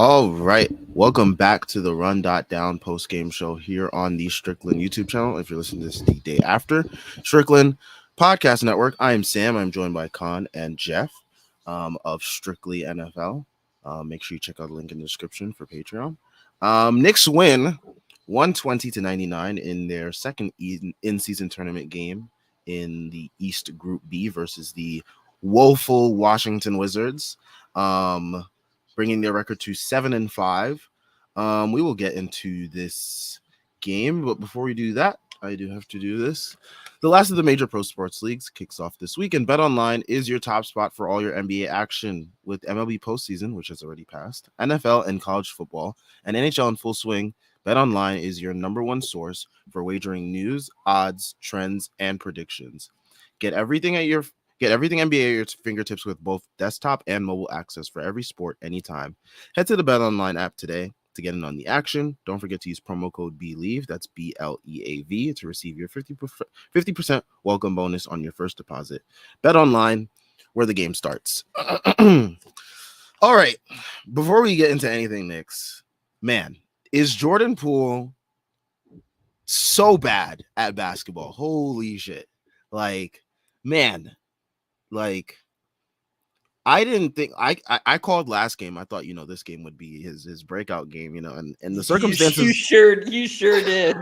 All right. Welcome back to the Run.down post-game show here on the Strickland YouTube channel. If you're listening to this the day after, Strickland Podcast Network. I am Sam. I'm joined by Con and Jeff of Strictly NFL. Make sure you check out the link in the description for Patreon. Knicks win 120-99 in their second in-season tournament game in the East Group B versus the woeful Washington Wizards. Bringing their record to 7-5. We will get into this game, but before we do that, I do have to do this. The last of the major pro sports leagues kicks off this week, and BetOnline is your top spot for all your NBA action with MLB postseason, which has already passed, NFL and college football, and NHL in full swing. BetOnline is your number one source for wagering news, odds, trends, and predictions. Get everything NBA at your fingertips with both desktop and mobile access for every sport anytime. Head to the BetOnline app today to get in on the action. Don't forget to use promo code BLEAV, that's BLEAV, to receive your 50% welcome bonus on your first deposit. BetOnline, where the game starts. All right, before we get into anything, Knicks, man, is Jordan Poole so bad at basketball? Holy shit. Man, I didn't think I called last game. I thought, this game would be his breakout game, and the circumstances you sure did.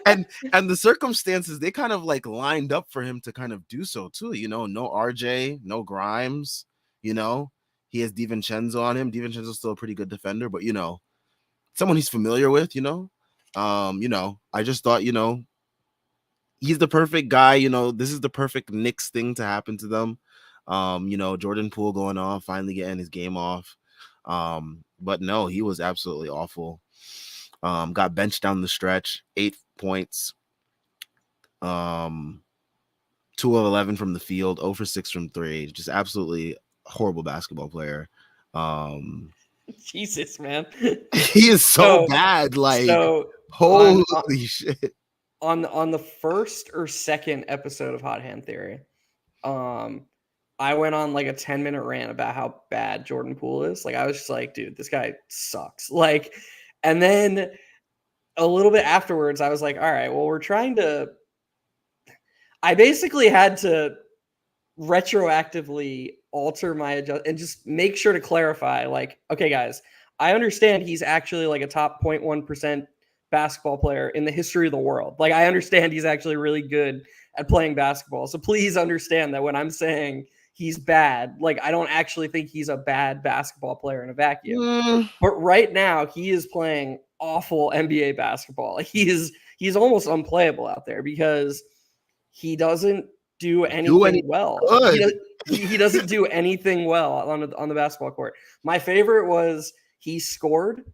and the circumstances, they kind of lined up for him to kind of do so too. No RJ, no Grimes, he has DiVincenzo on him. DiVincenzo's still a pretty good defender, but someone he's familiar with, I just thought, he's the perfect guy. This is the perfect Knicks thing to happen to them. Jordan Poole going off, finally getting his game off. But no, he was absolutely awful. Got benched down the stretch, 8 points. 2 of 11 from the field, 0 for 6 from 3. Just absolutely horrible basketball player. Jesus, man. He is so bad. Holy shit. On the first or second episode of Hot Hand Theory, I went on a 10-minute rant about how bad Jordan Poole is. I was just like, dude, this guy sucks. And then a little bit afterwards, I was like, all right, well, I basically had to retroactively alter my adjustment and just make sure to clarify, okay, guys, I understand he's actually a top 0.1% basketball player in the history of the world. I understand he's actually really good at playing basketball. So please understand that when I'm saying he's bad, I don't actually think he's a bad basketball player in a vacuum. But right now he is playing awful NBA basketball. He's almost unplayable out there because he doesn't do anything well. He doesn't do anything well on the basketball court. My favorite was he scored,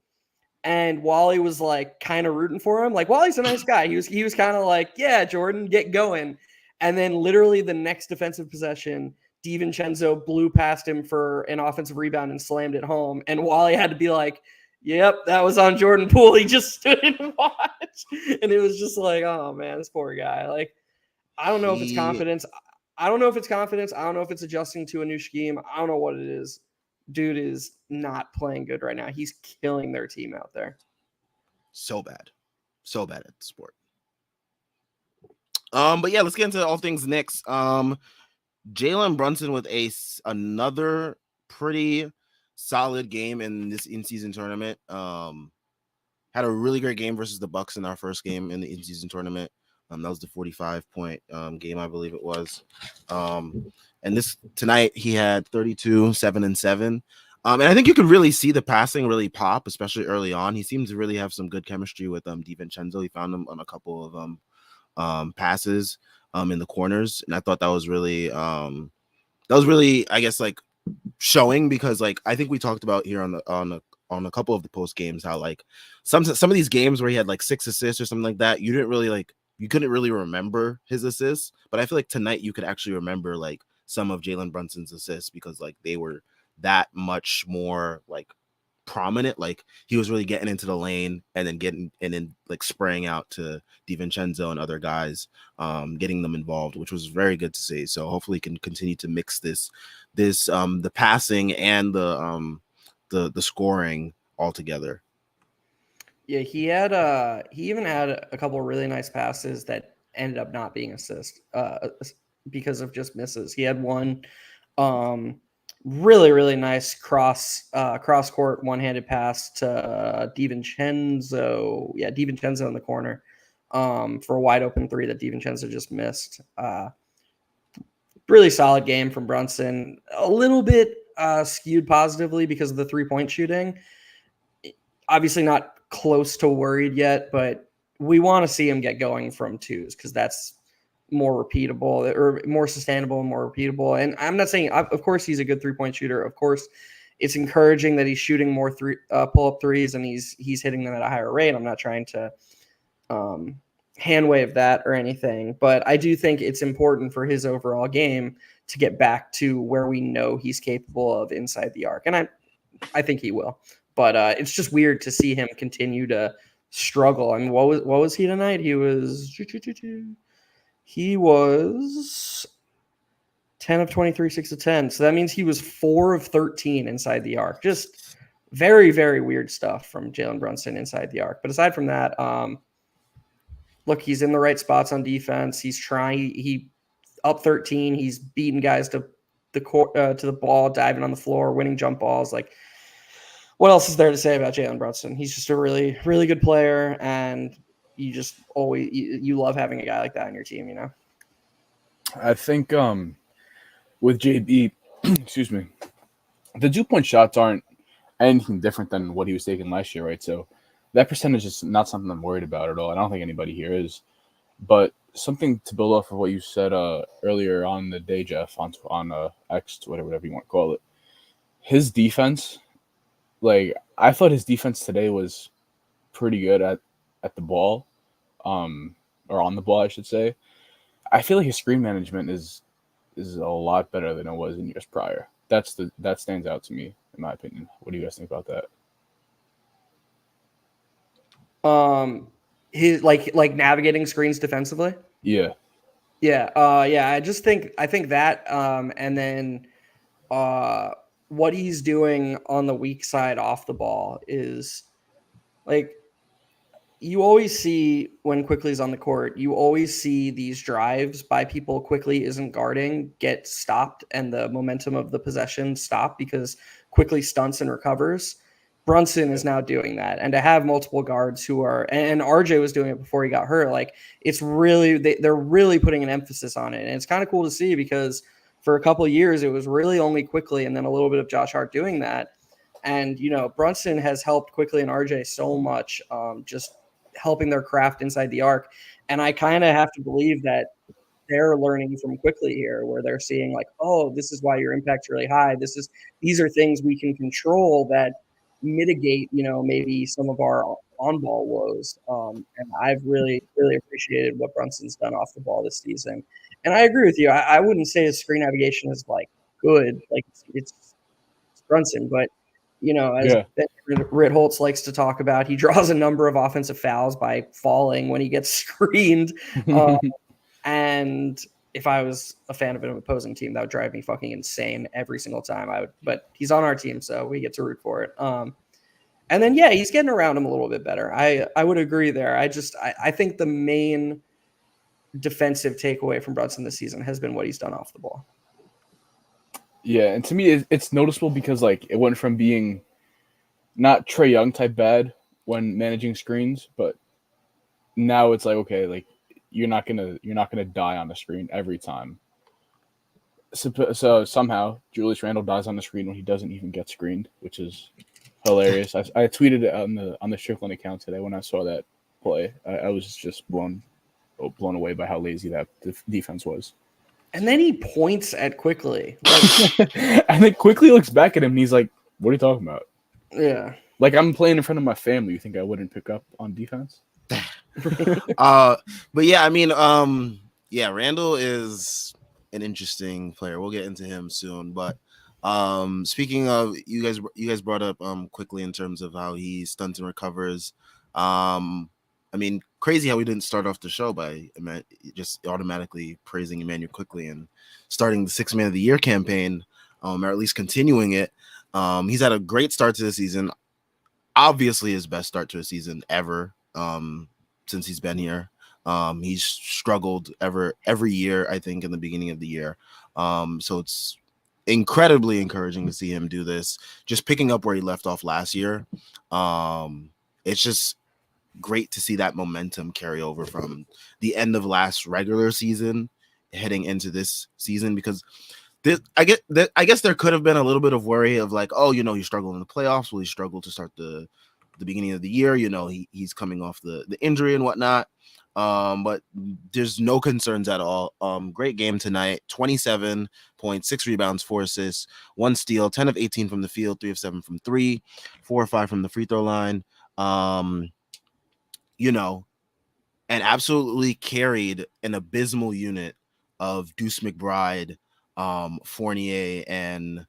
and Wally was kind of rooting for him. Wally's a nice guy. He was kind of yeah, Jordan, get going. And then literally the next defensive possession, DiVincenzo blew past him for an offensive rebound and slammed it home. And Wally had to be yep, that was on Jordan Poole. He just stood and watched. And it was just oh man, this poor guy. I don't know if it's confidence. I don't know if it's adjusting to a new scheme. I don't know what it is. Dude is not playing good right now. He's killing their team out there. So bad at the sport. But yeah, let's get into all things Knicks. Jalen Brunson with another pretty solid game in this in-season tournament. Had a really great game versus the Bucks in our first game in the in-season tournament. That was the 45-point game, I believe it was. And tonight he had 32, 7 and 7. And I think you could really see the passing really pop, especially early on. He seems to really have some good chemistry with DiVincenzo. He found him on a couple of passes in the corners, and I thought that was really, I guess, showing, because I think we talked about here on a couple of the post games how some of these games where he had 6 assists or something like that, you couldn't really remember his assists, but I feel tonight you could actually remember some of Jalen Brunson's assists because they were that much more prominent. He was really getting into the lane and then spraying out to DiVincenzo and other guys, getting them involved, which was very good to see. So hopefully he can continue to mix the passing and the the scoring altogether. Yeah, he even had a couple of really nice passes that ended up not being because of just misses. He had one really nice cross court one-handed pass to DiVincenzo. Yeah, DiVincenzo in the corner for a wide open three that DiVincenzo just missed. Really solid game from Brunson. A little bit skewed positively because of the 3-point shooting. Obviously not close to worried yet, but we want to see him get going from twos because that's more repeatable or more sustainable and more repeatable. And I'm not saying, of course, he's a good 3-point shooter. Of course, it's encouraging that he's shooting more pull-up threes and he's hitting them at a higher rate. I'm not trying to hand wave that or anything, but I do think it's important for his overall game to get back to where we know he's capable of inside the arc. And I think he will. But it's just weird to see him continue to struggle. I mean, what was he tonight? He was 10 of 23, 6 of 10. So that means he was 4 of 13 inside the arc. Just very, very weird stuff from Jalen Brunson inside the arc. But aside from that, look, he's in the right spots on defense. He's trying. He up 13. He's beating guys to the ball, diving on the floor, winning jump balls. Like, what else is there to say about Jalen Brunson? He's just a really, really good player, and you just always you love having a guy like that on your team. You know. I think with JB, excuse me, the 2-point shots aren't anything different than what he was taking last year, right? So that percentage is not something I'm worried about at all. I don't think anybody here is. But something to build off of what you said earlier on the day, Jeff, on X, whatever you want to call it. His defense, like, I thought his defense today was pretty good at the ball, or on the ball, I should say. I feel like his screen management is a lot better than it was in years prior. That stands out to me, in my opinion. What do you guys think about that? His like navigating screens defensively. Yeah. Yeah. I think that and then what he's doing on the weak side off the ball is like you always see when Quickly's on the court, you always see these drives by people Quickly isn't guarding get stopped and the momentum of the possession stop because Quickly stunts and recovers. Brunson is now doing that. And to have multiple guards who are, and RJ was doing it before he got hurt, like it's really, they're really putting an emphasis on it. And it's kind of cool to see because for a couple of years, it was really only Quickly and then a little bit of Josh Hart doing that. And, you know, Brunson has helped Quickly and RJ so much, just helping their craft inside the arc. And I kind of have to believe that they're learning from Quickly here where they're seeing like, oh, this is why your impact's really high. These are things we can control that mitigate, you know, maybe some of our on-ball woes. And I've really, really appreciated what Brunson's done off the ball this season. And I agree with you. I wouldn't say his screen navigation is like good, like it's Brunson, but you know, as Rit Holtz likes to talk about, he draws a number of offensive fouls by falling when he gets screened. And if I was a fan of an opposing team, that would drive me fucking insane every single time. But he's on our team, so we get to root for it. And then, yeah, he's getting around him a little bit better. I would agree there. I think the main defensive takeaway from Brunson this season has been what he's done off the ball. Yeah, and to me, it's noticeable because like it went from being not Trae Young type bad when managing screens, but now it's like okay, like you're not gonna die on the screen every time. So somehow Julius Randle dies on the screen when he doesn't even get screened, which is hilarious. I tweeted it on the Strickland account today when I saw that play. I was just blown away by how lazy that defense was. And then he points at Quickly. Like, and then Quickly looks back at him and he's like, what are you talking about? Yeah. Like, I'm playing in front of my family. You think I wouldn't pick up on defense? But yeah, I mean, Randall is an interesting player. We'll get into him soon. But speaking of, you guys brought up Quickly in terms of how he stunts and recovers. I mean, crazy how we didn't start off the show by just automatically praising Emmanuel Quickly and starting the 6th Man of the Year campaign, or at least continuing it. He's had a great start to the season. Obviously, his best start to a season ever since he's been here. He's struggled every year, I think, in the beginning of the year. So it's incredibly encouraging to see him do this, just picking up where he left off last year. It's just great to see that momentum carry over from the end of last regular season heading into this season, because I guess there could have been a little bit of worry of like, oh, he struggled in the playoffs. Will he struggle to start the beginning of the year? He's coming off the injury and whatnot. But there's no concerns at all. Great game tonight. 27 points, 6 rebounds, 4 assists, 1 steal, 10 of 18 from the field, 3 of 7 from 3, 4 or 5 from the free throw line. And absolutely carried an abysmal unit of Deuce McBride, Fournier, and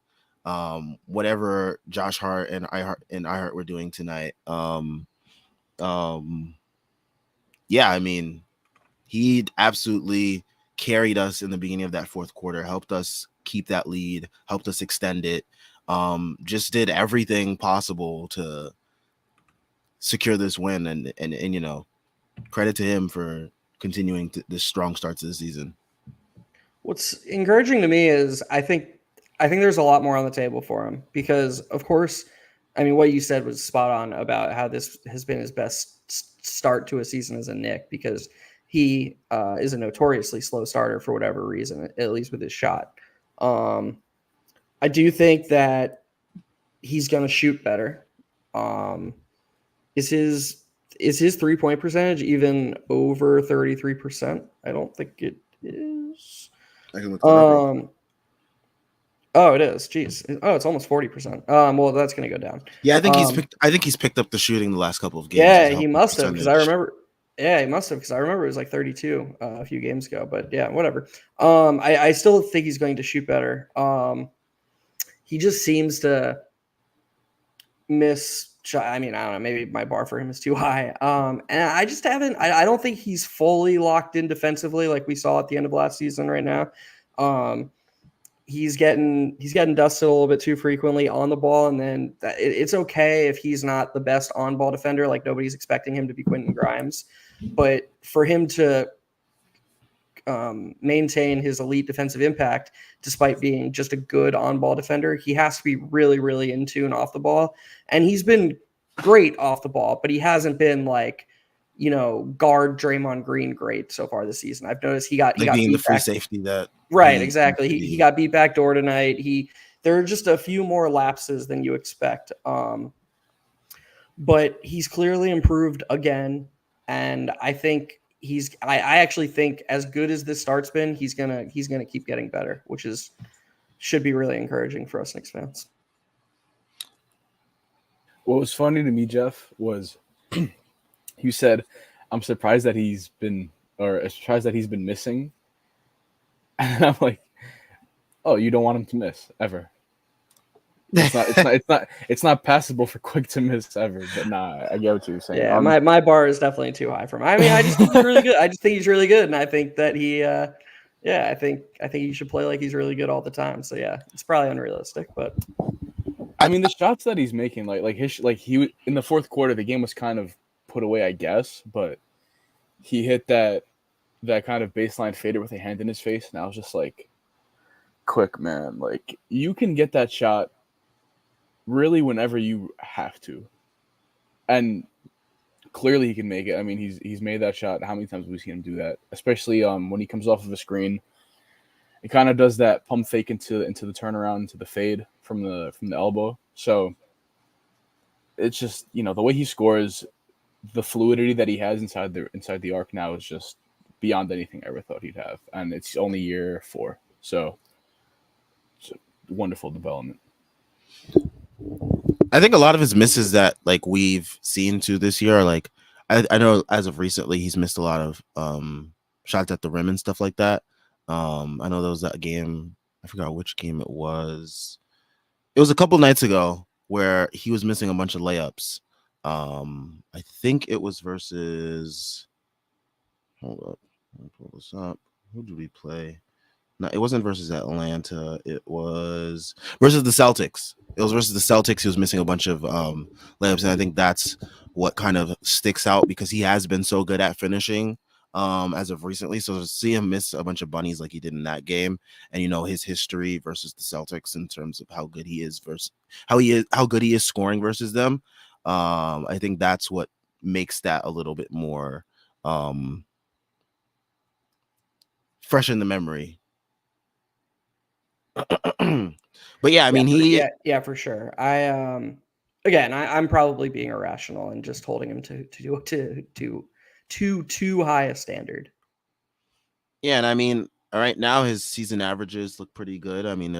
whatever Josh Hart and iHeart were doing tonight. Yeah, I mean, he absolutely carried us in the beginning of that fourth quarter, helped us keep that lead, helped us extend it, just did everything possible to secure this win, and credit to him for continuing this strong start to the season. What's encouraging to me is I think there's a lot more on the table for him because, of course, I mean, what you said was spot on about how this has been his best start to a season as a Knick, because he is a notoriously slow starter for whatever reason, at least with his shot. I do think that he's going to shoot better. Is his 3-point percentage even over 33%? I don't think it is. I can look that up. Oh, it is. Jeez. Oh, it's almost 40%. Well, that's going to go down. Yeah, I think he's picked up the shooting the last couple of games. Yeah, he must have, because I remember. Yeah, he must have, because I remember it was like 32 a few games ago. But yeah, whatever. I still think he's going to shoot better. He just seems to miss. I mean, I don't know. Maybe my bar for him is too high. And I just haven't. I don't think he's fully locked in defensively like we saw at the end of last season. Right now, he's getting dusted a little bit too frequently on the ball, and then it's okay if he's not the best on ball defender. Like, nobody's expecting him to be Quentin Grimes, but for him to maintain his elite defensive impact despite being just a good on-ball defender, he has to be really, really in tune off the ball. And he's been great off the ball, but he hasn't been like, guard Draymond Green great so far this season. I've noticed he got being beat the free back. safety that Right, exactly. He got beat back door tonight. There are just a few more lapses than you expect. But he's clearly improved again, and I think I actually think, as good as this start's been, he's gonna keep getting better, which should be really encouraging for us Knicks fans. What was funny to me, Jeff, was you said, "I'm surprised that he's been missing," and I'm like, "Oh, you don't want him to miss ever." It's not passable for Quick to miss ever. But nah, I get what you're saying. Yeah, my bar is definitely too high for him. I mean, I just think he's really good. I just think he's really good, and I think that he, I think he should play like he's really good all the time. So yeah, it's probably unrealistic, but I mean, the shots that he's making, he in the fourth quarter, the game was kind of put away, I guess, but he hit that kind of baseline fader with a hand in his face, and I was just like, Quick, man, like, you can get that shot really whenever you have to, and clearly he can make it. I mean, he's made that shot. How many times have we seen him do that? Especially when he comes off of a screen, it kind of does that pump fake into the turnaround, into the fade from the elbow. So it's just, the way he scores, the fluidity that he has inside the arc now is just beyond anything I ever thought he'd have, and it's only year 4, so it's a wonderful development. I think a lot of his misses that like we've seen too this year are like, I know as of recently he's missed a lot of shots at the rim and stuff like that. I know there was that game, I forgot which game it was. It was a couple nights ago where he was missing a bunch of layups. I think it was versus, hold up, let me pull this up. Who did we play? No, it wasn't versus Atlanta. It was versus the Celtics. It was versus the Celtics. He was missing a bunch of layups, and I think that's what kind of sticks out because he has been so good at finishing as of recently. So to see him miss a bunch of bunnies like he did in that game, and his history versus the Celtics in terms of how good he is versus how good he is scoring versus them. I think that's what makes that a little bit more fresh in the memory. But yeah, I mean yeah, for sure. I'm probably being irrational and just holding him to too high a standard. Yeah, and I mean, right now his season averages look pretty good. I mean,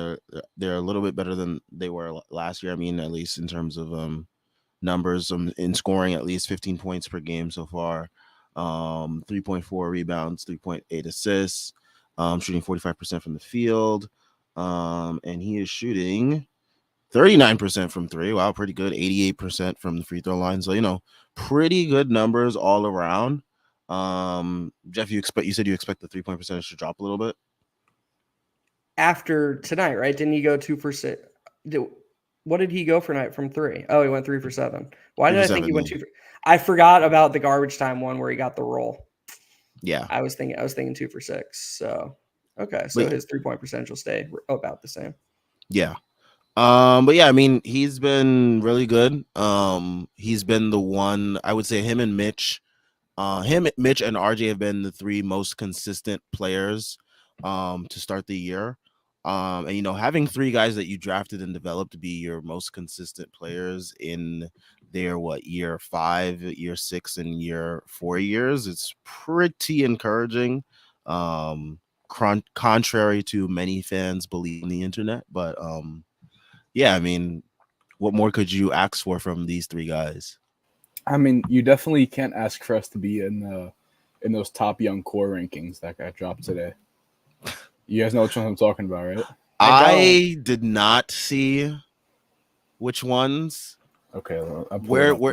they're a little bit better than they were last year. I mean, at least in terms of numbers, in scoring at least 15 points per game so far, 3.4 rebounds, 3.8 assists, shooting 45% from the field, and he is shooting 39% from three. Wow, pretty good. 88% from the free throw line. So, pretty good numbers all around. Jeff, you said you expect the 3-point percentage to drop a little bit After tonight, right? Didn't he go 2 for 6? What did he go for night from 3? Oh, he went 3 for 7. Why 3 did for I think 7, he went yeah. 2 for? I forgot about the garbage time one where he got the roll. Yeah. I was thinking 2 for 6. So okay, so But his 3-point percentage will stay about the same. yeah. But yeah, I mean, he's been really good. He's been the one, I would say him, Mitch, and RJ have been the three most consistent players to start the year. And having three guys that you drafted and developed to be your most consistent players in their year 5, year 6, and year 4 years, it's pretty encouraging. Contrary to many fans believe on the internet, but yeah, I mean, what more could you ask for from these three guys? I mean, you definitely can't ask for us to be in those top young core rankings that got dropped today. You guys know which ones I'm talking about, right? I did not see which ones. Okay, well,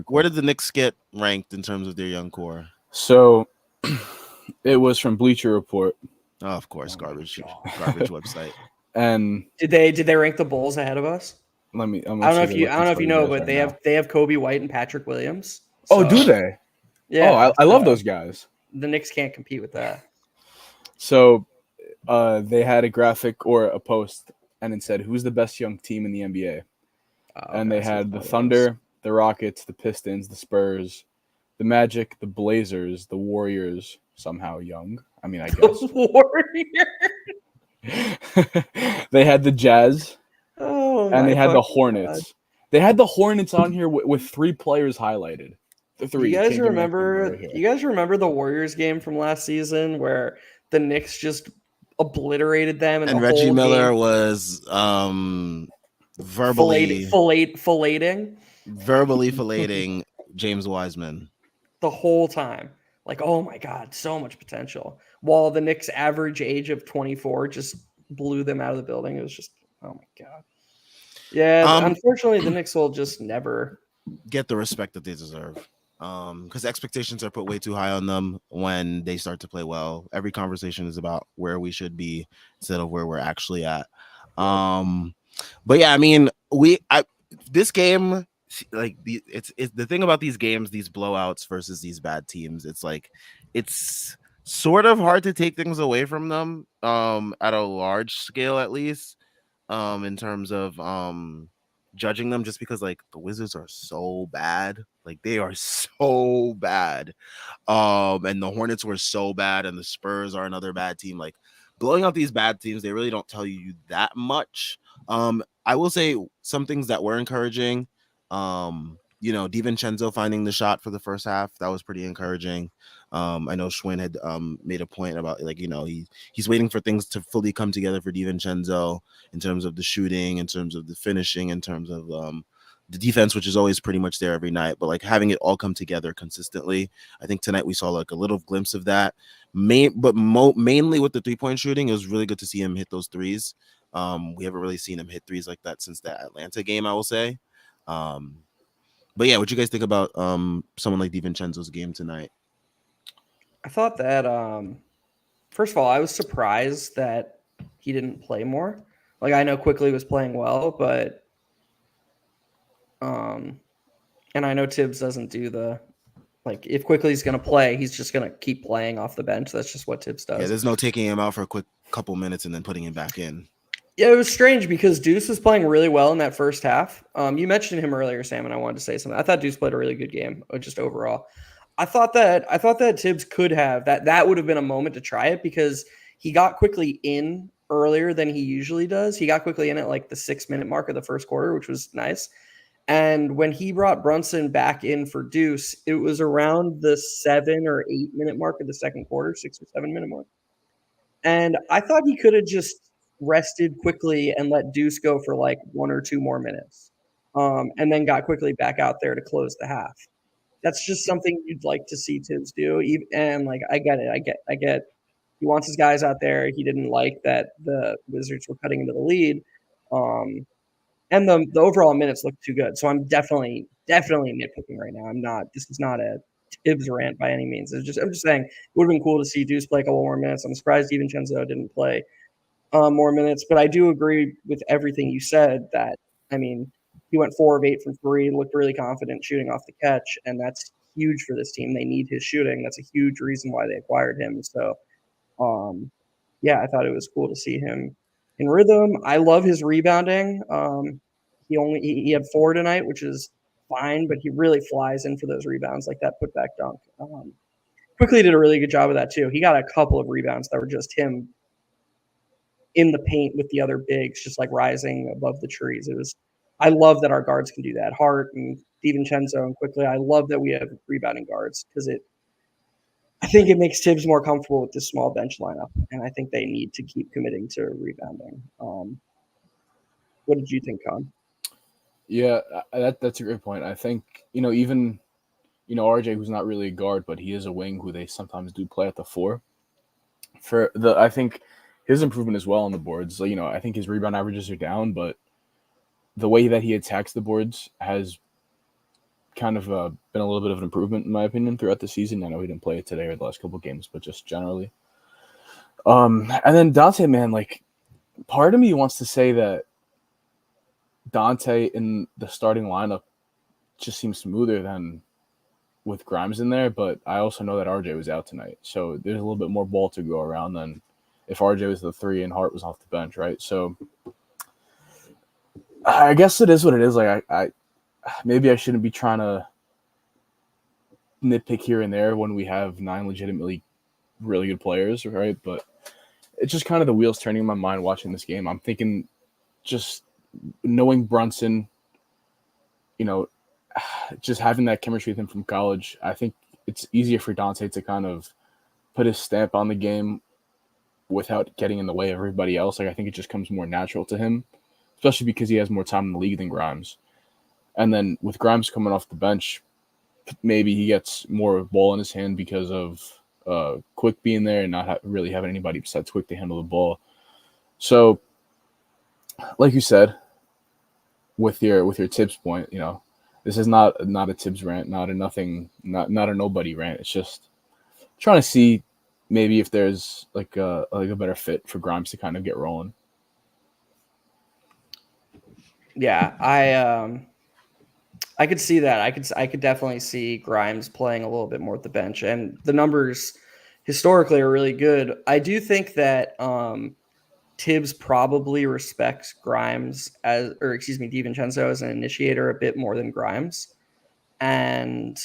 Where did the Knicks get ranked in terms of their young core? So it was from Bleacher Report. Oh, of course, garbage website. And Did they rank the Bulls ahead of us? I don't know if you know, but they have Kobe White and Patrick Williams. So, do they? Yeah. Oh, I love those guys. The Knicks can't compete with that. So they had a graphic or a post, and it said, "Who's the best young team in the NBA?" And they had the Thunder, the Rockets, the Pistons, the Spurs, the Magic, the Blazers, the Warriors, somehow young. I mean, I guess. They had the Jazz. And they had the Hornets. God. They had the Hornets on here with 3 players highlighted. The 3. You guys remember the Warriors game from last season where the Knicks just obliterated them and Reggie Miller was verbally filleting James Wiseman the whole time. Like, oh my God, so much potential. While the Knicks' average age of 24 just blew them out of the building. It was just, oh my God. Yeah, unfortunately, the Knicks will just never get the respect that they deserve. Because expectations are put way too high on them when they start to play well. Every conversation is about where we should be instead of where we're actually at. But yeah, I mean, this game, like it's the thing about these games, these blowouts versus these bad teams. It's like it's sort of hard to take things away from them at a large scale, at least in terms of judging them, just because like the Wizards are so bad. Like they are so bad. And the Hornets were so bad, and the Spurs are another bad team. Like blowing out these bad teams, they really don't tell you that much. I will say some things that were encouraging. DiVincenzo finding the shot for the first half, that was pretty encouraging. I know Schwinn had made a point about he's waiting for things to fully come together for DiVincenzo in terms of the shooting, in terms of the finishing, in terms of the defense, which is always pretty much there every night, but like having it all come together consistently. I think tonight we saw like a little glimpse of that. Mainly with the 3-point shooting, it was really good to see him hit those threes. We haven't really seen him hit threes like that since that Atlanta game, I will say. But yeah, what you guys think about someone like DiVincenzo's game tonight? I thought that first of all, I was surprised that he didn't play more. Like I know Quickly was playing well, but and I know Tibbs doesn't do the like if Quickly's going to play, he's just going to keep playing off the bench. That's just what Tibbs does. Yeah, there's no taking him out for a quick couple minutes and then putting him back in. Yeah, it was strange because Deuce was playing really well in that first half. You mentioned him earlier, Sam, and I wanted to say something. I thought Deuce played a really good game, just overall. I thought that Tibbs could have that would have been a moment to try it because he got Quickly in earlier than he usually does. He got Quickly in at like the 6-minute mark of the first quarter, which was nice. And when he brought Brunson back in for Deuce, it was around the 7 or 8-minute mark of the second quarter, 6 or 7-minute mark. And I thought he could have just rested Quickly and let Deuce go for like 1 or 2 more minutes, and then got Quickly back out there to close the half. That's just something you'd like to see Tibbs do. And like, I get it. I get. He wants his guys out there. He didn't like that the Wizards were cutting into the lead. And the overall minutes look too good. So I'm definitely nitpicking right now. I'm not. This is not a Tibbs rant by any means. I'm just saying it would have been cool to see Deuce play a couple more minutes. I'm surprised DiVincenzo didn't play more minutes, but I do agree with everything you said. That I mean, he went 4 of 8 from 3, looked really confident shooting off the catch, and that's huge for this team. They need his shooting. That's a huge reason why they acquired him. So, yeah, I thought it was cool to see him in rhythm. I love his rebounding. He had 4 tonight, which is fine, but he really flies in for those rebounds, like that putback dunk. Quickly did a really good job of that too. He got a couple of rebounds that were just him in the paint with the other bigs, just like rising above the trees. I love that our guards can do that. Hart and DiVincenzo and Quickly. I love that we have rebounding guards because I think it makes Tibbs more comfortable with this small bench lineup, and I think they need to keep committing to rebounding. What did you think, Con? Yeah, that's a great point. I think, even, RJ, who's not really a guard, but he is a wing who they sometimes do play at the 4. I think his improvement as well on the boards. I think his rebound averages are down, but the way that he attacks the boards has kind of been a little bit of an improvement, in my opinion, throughout the season. I know he didn't play it today or the last couple of games, but just generally. And then Dante, man, like, part of me wants to say that Dante in the starting lineup just seems smoother than with Grimes in there, but I also know that RJ was out tonight, so there's a little bit more ball to go around than if RJ was the 3 and Hart was off the bench, right? So I guess it is what it is. Like I maybe I shouldn't be trying to nitpick here and there when we have 9 legitimately really good players, right? But it's just kind of the wheels turning in my mind watching this game. I'm thinking just knowing Brunson, just having that chemistry with him from college, I think it's easier for Dante to kind of put his stamp on the game without getting in the way of everybody else. Like, I think it just comes more natural to him, especially because he has more time in the league than Grimes. And then with Grimes coming off the bench, maybe he gets more ball in his hand because of Quick being there and not really having anybody besides Quick to handle the ball. So, like you said, with your Tibbs point, this is not a Tibbs rant, not a nobody rant. It's just trying to see maybe if there's like a better fit for Grimes to kind of get rolling. Yeah, I could see that. I could definitely see Grimes playing a little bit more at the bench, and the numbers historically are really good. I do think that Tibbs probably respects DiVincenzo as an initiator a bit more than Grimes, and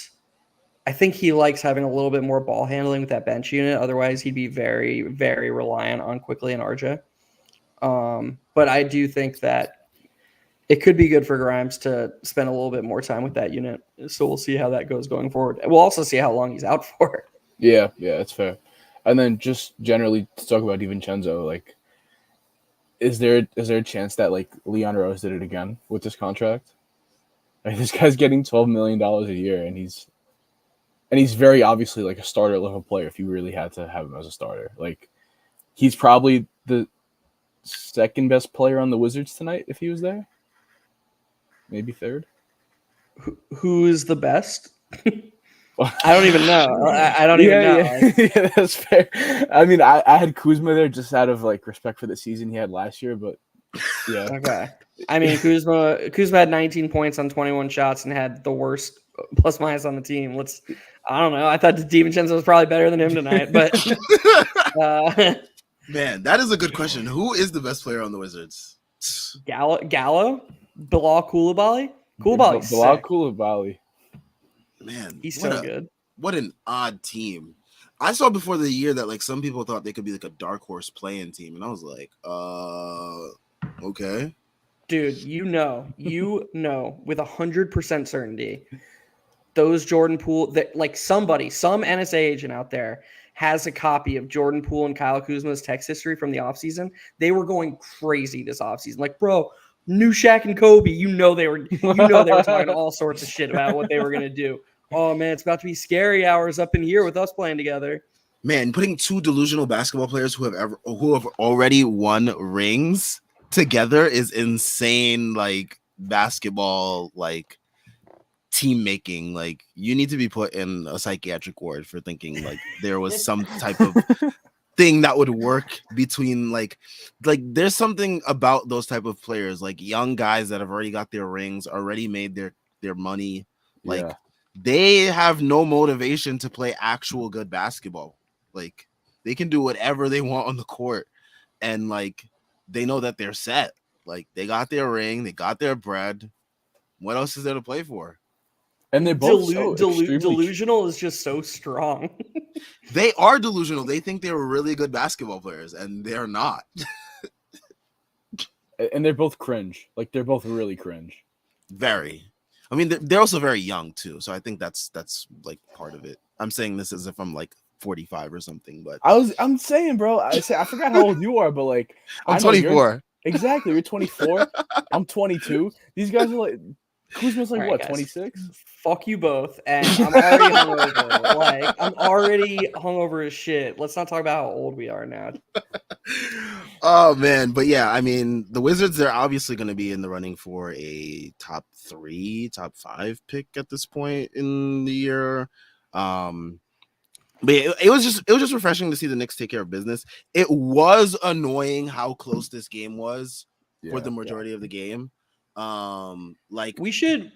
I think he likes having a little bit more ball handling with that bench unit. Otherwise, he'd be very, very reliant on Quickly and RJ. But I do think that it could be good for Grimes to spend a little bit more time with that unit. So we'll see how that goes going forward. We'll also see how long he's out for. Yeah, that's fair. And then just generally to talk about DiVincenzo, like, is there a chance that like Leon Rose did it again with this contract? Like, this guy's getting $12 million a year, and he's very obviously like a starter level player if you really had to have him as a starter. Like, he's probably the second best player on the Wizards tonight if he was there. Maybe third. Who is the best? I don't even know. I don't even know. Yeah, that's fair. I mean, I had Kuzma there just out of like respect for the season he had last year, but yeah. Okay. I mean, Kuzma had 19 points on 21 shots and had the worst plus minus on the team. I don't know. I thought DiVincenzo was probably better than him tonight, but Man, that is a good question. Who is the best player on the Wizards? Gallo, Bilal Coulibaly. Coulibaly's Bilal sick. Coulibaly. Man, He's so good. What an odd team. I saw before the year that like some people thought they could be like a dark horse playing team, and I was like, okay. Dude, you know with 100% certainty, those Jordan Poole, that like some NSA agent out there has a copy of Jordan Poole and Kyle Kuzma's text history from the offseason. They were going crazy this offseason. Like, bro, new Shaq and Kobe, they were talking all sorts of shit about what they were gonna do. Oh man, it's about to be scary hours up in here with us playing together. Man, putting two delusional basketball players who have already won rings together is insane. Like basketball, like team making. Like you need to be put in a psychiatric ward for thinking like there was some type of thing that would work between like there's something about those type of players, like young guys that have already got their rings, already made their money. Like they have no motivation to play actual good basketball. Like they can do whatever they want on the court, and like they know that they're set. Like they got their ring, they got their bread. What else is there to play for? And they're both delusional is just so strong. They are delusional. They think they're really good basketball players, and they're not. And they're both cringe. Like they're both really cringe. Very. I mean, they're also very young too, so I think that's like part of it. I'm saying this as if I'm like 45 or something, but I'm saying, bro. I forgot how old you are, but like I'm 24. Exactly, you're 24. I'm 22. These guys are like Kuzma's like what, 26? Fuck you both, and I'm already hungover. Like I'm already hungover as shit. Let's not talk about how old we are now. Oh man, but yeah, I mean, the Wizards, they're obviously going to be in the running for a top 3, top 5 pick at this point in the year. But it was just refreshing to see the Knicks take care of business. It was annoying how close this game was for the majority of the game. Like we should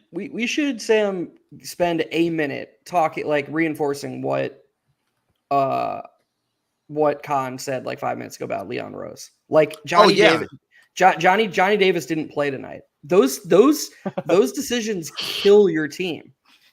Sam spend a minute talking, like reinforcing what Khan said like 5 minutes ago about Leon Rose. Like Johnny Davis didn't play tonight. Those decisions kill your team.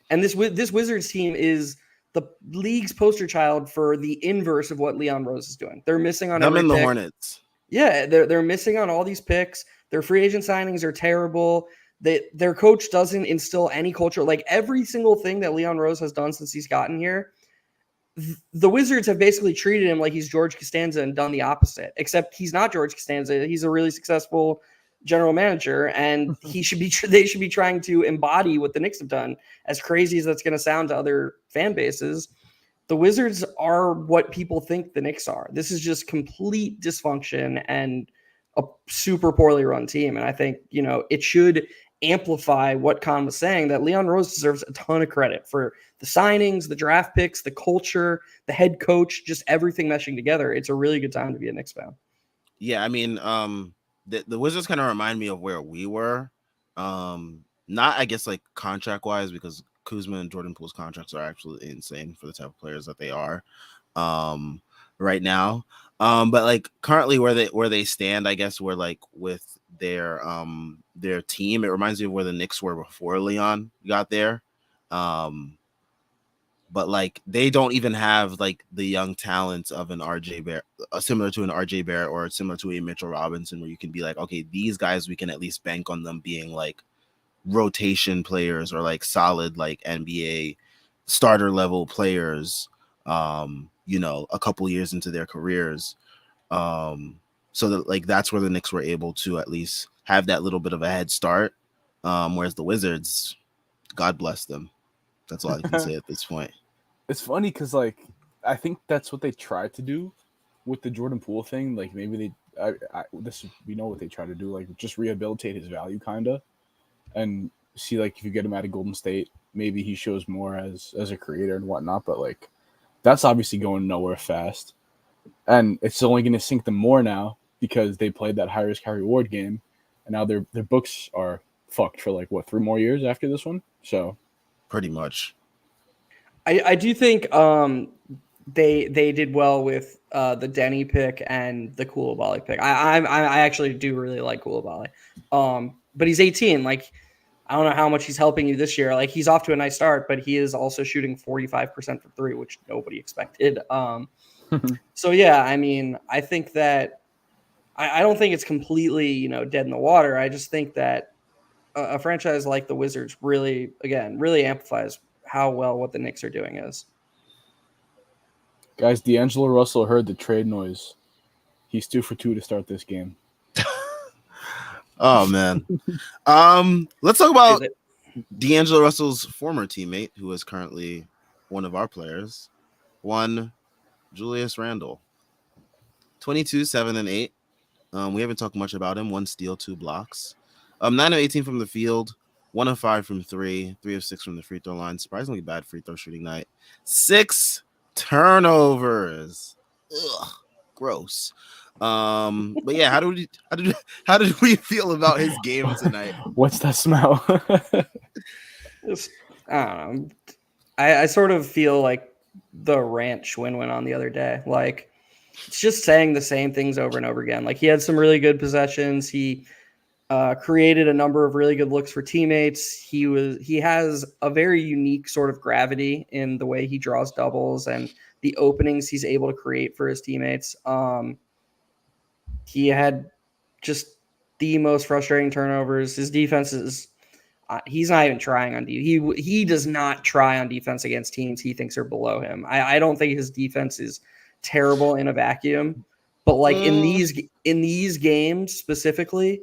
And this Wizards team is the league's poster child for the inverse of what Leon Rose is doing. They're missing on them every and the pick. Hornets. Yeah, they're missing on all these picks. Their free agent signings are terrible. Their coach doesn't instill any culture. Like every single thing that Leon Rose has done since he's gotten here, the Wizards have basically treated him like he's George Costanza and done the opposite, except he's not George Costanza. He's a really successful general manager, and they should be trying to embody what the Knicks have done. As crazy as that's going to sound to other fan bases, the Wizards are what people think the Knicks are. This is just complete dysfunction and a super poorly run team. And I think, it should amplify what Khan was saying, that Leon Rose deserves a ton of credit for the signings, the draft picks, the culture, the head coach, just everything meshing together. It's a really good time to be a Knicks fan. Yeah, I mean, the Wizards kind of remind me of where we were. Not, I guess, like contract wise, because Kuzma and Jordan Poole's contracts are absolutely insane for the type of players that they are right now. But like currently where they stand, I guess, we're like with their team. It reminds me of where the Knicks were before Leon got there. But like they don't even have like the young talents of an RJ Barrett, similar to an RJ Barrett or similar to a Mitchell Robinson, where you can be like, okay, these guys, we can at least bank on them being like rotation players or like solid like NBA starter level players, a couple years into their careers. So that like that's where the Knicks were able to at least have that little bit of a head start. Whereas the Wizards, God bless them. That's all I can say at this point. It's funny because like I think that's what they tried to do with the Jordan Poole thing. Like maybe we know what they try to do, like just rehabilitate his value, kinda. And see like if you get him out of Golden State, maybe he shows more as a creator and whatnot. But like that's obviously going nowhere fast, and it's only going to sink them more now because they played that high risk, high reward game, and now their books are fucked for like what 3 more years after this one. So pretty much. I do think they did well with the Denny pick and the Koulibaly pick. I actually do really like Koulibaly. But he's 18. Like, I don't know how much he's helping you this year. Like, he's off to a nice start, but he is also shooting 45% from three, which nobody expected. So yeah, I mean, I think that I don't think it's completely, dead in the water. I just think that a franchise like the Wizards really amplifies how well what the Knicks are doing is. guys, D'Angelo Russell heard the trade noise. He's 2 for 2 to start this game. Oh man. Let's talk about D'Angelo Russell's former teammate, who is currently one of our players, Julius Randle. 22, 7, and 8. We haven't talked much about him. 1 steal, 2 blocks. 9 of 18 from the field, 1 of 5 from 3, 3 of 6 from the free throw line. Surprisingly bad free throw shooting night. 6 turnovers. Ugh, gross. But yeah, how did we feel about his game tonight? What's that smell? I don't know. I sort of feel like the rant Schwinn went on the other day. Like, it's just saying the same things over and over again. Like, he had some really good possessions. He created a number of really good looks for teammates. He has a very unique sort of gravity in the way he draws doubles and the openings he's able to create for his teammates. He had just the most frustrating turnovers. His defense is he's not even trying on defense. He does not try on defense against teams he thinks are below him. I don't think his defense is terrible in a vacuum, but like in these games specifically,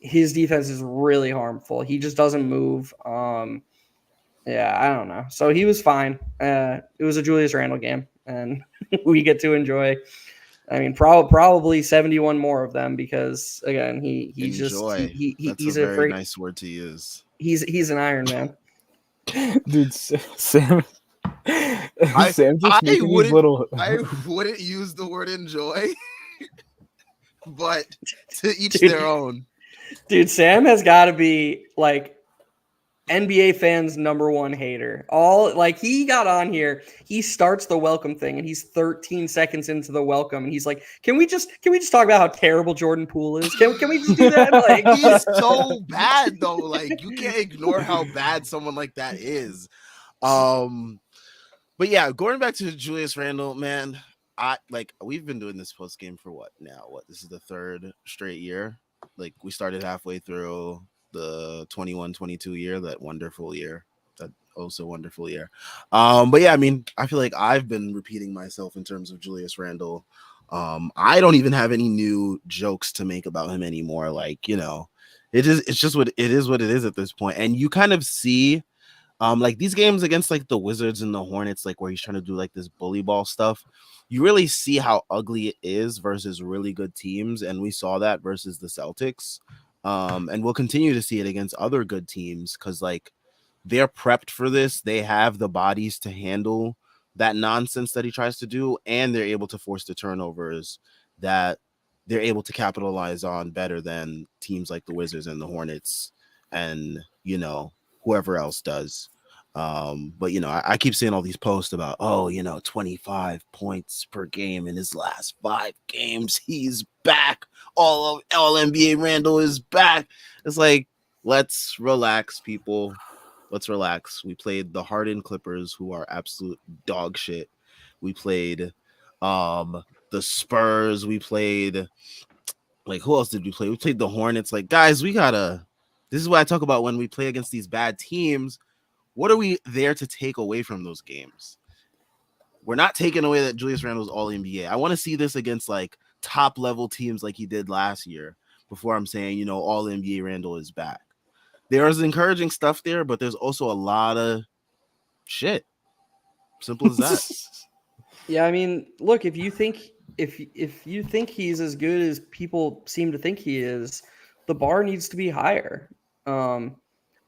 his defense is really harmful. He just doesn't move. Yeah, I don't know. So he was fine. It was a Julius Randle game, and we get to enjoy. I mean, probably 71 more of them because again, he's That's a very nice word to use. He's an Iron Man, dude. Sam. Sam just making these little. I wouldn't use the word enjoy, but to each their own. Dude, Sam has got to be like NBA fans' #1 hater. He got on here, he starts the welcome thing, and he's 13 seconds into the welcome, and he's like, "Can we just talk about how terrible Jordan Poole is? Can we just do that?" Like, he's so bad though. Like, you can't ignore how bad someone like that is. But yeah, going back to Julius Randle, man, we've been doing this post game for what now? This is the 3rd straight year. Like, we started halfway through the 21-22 year, that wonderful year, that also wonderful year. But yeah, I mean, I feel like I've been repeating myself in terms of Julius Randle. I don't even have any new jokes to make about him anymore. Like, it's just what it is at this point. And you kind of see like these games against like the Wizards and the Hornets, like where he's trying to do like this bully ball stuff, you really see how ugly it is versus really good teams. And we saw that versus the Celtics. And we'll continue to see it against other good teams because like they're prepped for this. They have the bodies to handle that nonsense that he tries to do, and they're able to force the turnovers that they're able to capitalize on better than teams like the Wizards and the Hornets and, whoever else does. But I keep seeing all these posts about 25 points per game in his last 5 games. He's back. All NBA Randle is back. It's like, let's relax, people. Let's relax. We played the Harden Clippers, who are absolute dog shit. We played the Spurs. We played who else did we play? We played the Hornets. Like, guys, this is what I talk about when we play against these bad teams. What are we there to take away from those games? We're not taking away that Julius Randle's all NBA. I want to see this against like top level teams like he did last year before I'm saying, all NBA Randle is back. There's encouraging stuff there, but there's also a lot of shit. Simple as that. Yeah, I mean, look, if you think he's as good as people seem to think he is, the bar needs to be higher.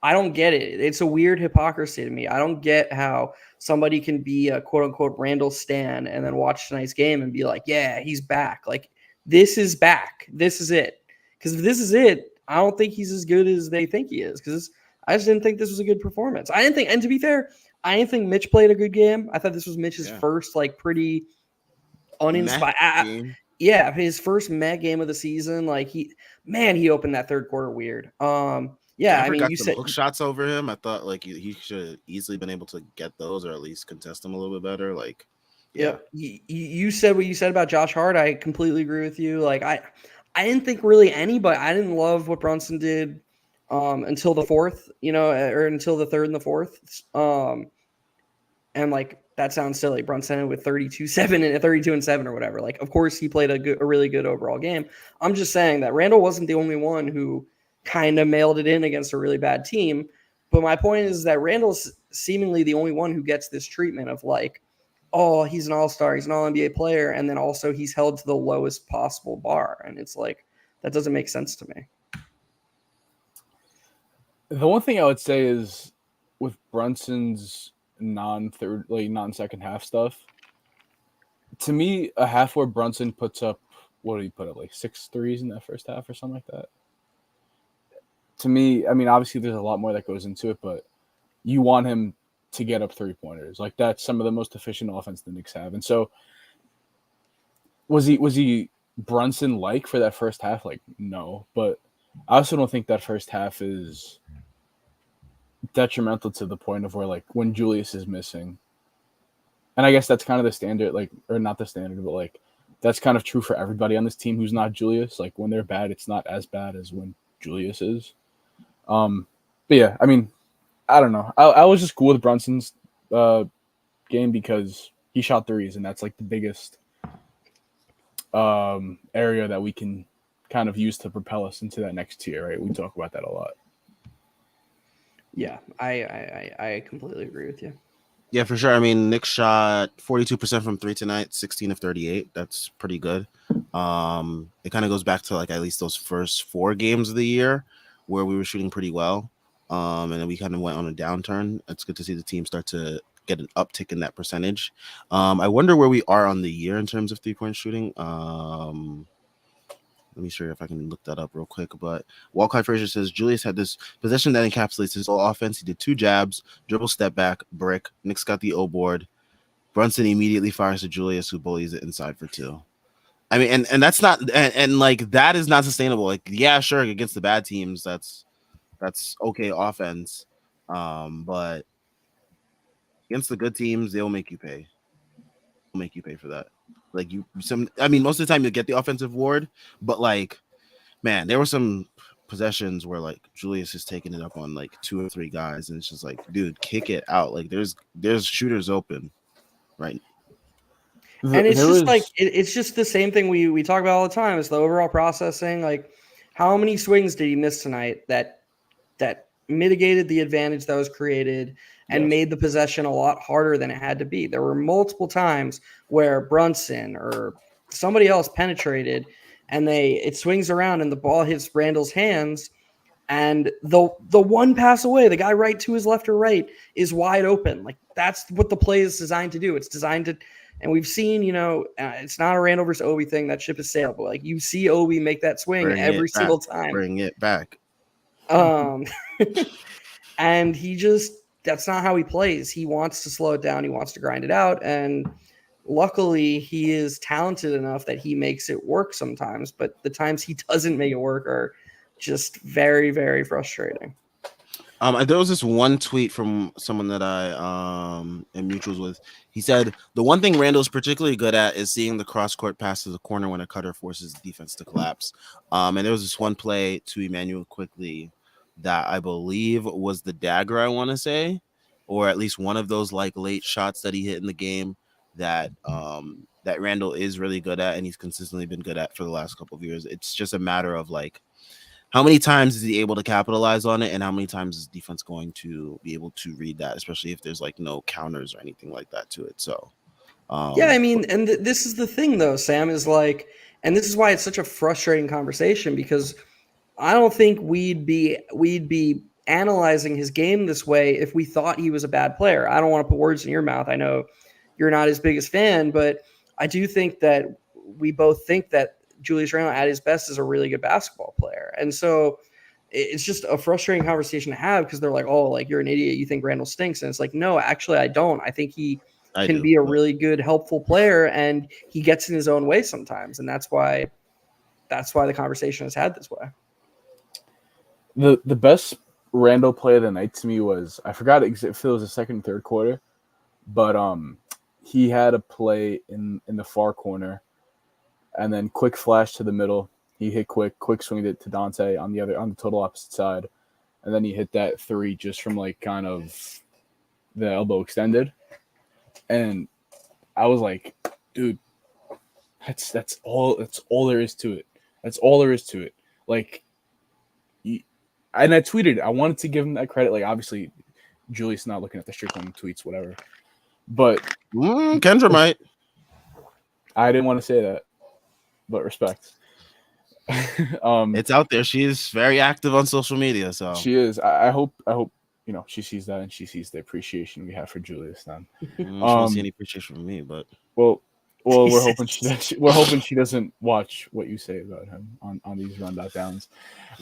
I don't get it. It's a weird hypocrisy to me. I don't get how somebody can be a quote unquote Randall stan and then watch tonight's game and be like, yeah, he's back. Like, this is back. This is it. Because if this is it, I don't think he's as good as they think he is. Because I just didn't think this was a good performance. I didn't think, and to be fair, I didn't think Mitch played a good game. I thought this was Mitch's first, like, pretty uninspired. Yeah, his first Met game of the season. Like, he opened that third quarter weird. Yeah, I mean, you said hook shots over him. I thought like he should have easily been able to get those or at least contest them a little bit better. Like, yeah, you said what you said about Josh Hart. I completely agree with you. Like, I didn't think really anybody. I didn't love what Brunson did until the fourth, or until the third and the fourth. And like that sounds silly. Brunson with 32-7 and 32-7 or whatever. Like, of course, he played a really good overall game. I'm just saying that Randall wasn't the only one who kind of mailed it in against a really bad team. But my point is that Randall's seemingly the only one who gets this treatment of like, oh, he's an all-star, he's an all-NBA player, and then also he's held to the lowest possible bar. And it's like, that doesn't make sense to me. The one thing I would say is with Brunson's non-second half stuff, to me, a half where Brunson puts up, what did he put up, like 6 threes in that first half or something like that? To me, I mean, obviously there's a lot more that goes into it, but you want him to get up 3-pointers. Like, that's some of the most efficient offense the Knicks have. And so was he Brunson-like for that first half? Like, no. But I also don't think that first half is detrimental to the point of where, like, when Julius is missing. And I guess that's kind of the standard, like, or not the standard, but, like, that's kind of true for everybody on this team who's not Julius. Like, when they're bad, it's not as bad as when Julius is. But yeah, I mean, I don't know. I was just cool with Brunson's game because he shot threes, and that's like the biggest area that we can kind of use to propel us into that next tier, right? We talk about that a lot. Yeah, I completely agree with you. Yeah, for sure. I mean, Knicks shot 42% from 3 tonight, 16 of 38. That's pretty good. It kind of goes back to like at least those first 4 games of the year where we were shooting pretty well. And then we kind of went on a downturn. It's good to see the team start to get an uptick in that percentage. I wonder where we are on the year in terms of 3-point shooting. Let me see if I can look that up real quick. But Walcott Frazier says Julius had this possession that encapsulates his whole offense. He did 2 jabs, dribble, step back, brick. Knicks got the O board. Brunson immediately fires to Julius, who bullies it inside for 2. I mean, and that's not and like that is not sustainable. Like, yeah, sure, against the bad teams, that's okay offense. But against the good teams, they'll make you pay. They'll make you pay for that. Like most of the time you'll get the offensive award, but like, man, there were some possessions where like Julius is taking it up on like 2 or 3 guys, and it's just like, dude, kick it out. Like there's shooters open, right? And it's just like it's just the same thing we talk about all the time. It's the overall processing. Like, how many swings did he miss tonight that mitigated the advantage that was created and made the possession a lot harder than it had to be? There were multiple times where Brunson or somebody else penetrated, and it swings around and the ball hits Randall's hands, and the one pass away, the guy right to his left or right is wide open. Like, that's what the play is designed to do. It's designed to. And we've seen, it's not a Randall versus Obi thing. That ship has sailed. But like, you see Obi make that swing every single time. Bring it back. And that's not how he plays. He wants to slow it down. He wants to grind it out. And luckily, he is talented enough that he makes it work sometimes. But the times he doesn't make it work are just very, very frustrating. There was this one tweet from someone that I am mutuals with. He said the one thing Randall's particularly good at is seeing the cross-court pass to the corner when a cutter forces the defense to collapse. And there was this one play to Emmanuel quickly that I believe was the dagger, I want to say, or at least one of those like late shots that he hit in the game that that Randall is really good at, and he's consistently been good at for the last couple of years. It's just a matter of like, how many times is he able to capitalize on it, and how many times is defense going to be able to read that, especially if there's like no counters or anything like that to it. So, yeah, I mean, and this is the thing though, Sam, is like, and this is why it's such a frustrating conversation, because I don't think we'd be analyzing his game this way if we thought he was a bad player. I don't want to put words in your mouth. I know you're not his biggest fan, but I do think that we both think that Julius Randle at his best is a really good basketball player. And so it's just a frustrating conversation to have because they're like, oh, like you're an idiot. You think Randle stinks. And it's like, no, actually, I don't. I think he can be a really good, helpful player, and he gets in his own way sometimes. And that's why the conversation is had this way. The best Randle play of the night to me was, I forgot if it was the second and third quarter, but he had a play in the far corner, and then quick flash to the middle. He hit quick swinged it to Dante on the total opposite side, and then he hit that three just from like kind of the elbow extended, and I was like, dude, that's all there is to it. That's all there is to it. Like, and I tweeted, I wanted to give him that credit. Like, obviously, Julius not looking at the Strickland tweets, whatever. But Kendra might. I didn't want to say that, but respect. It's out there. She is very active on social media, so she is. I hope she sees that and she sees the appreciation we have for Julius. Then she won't see any appreciation from me, but well, we're hoping she doesn't watch what you say about him on these Run.downs.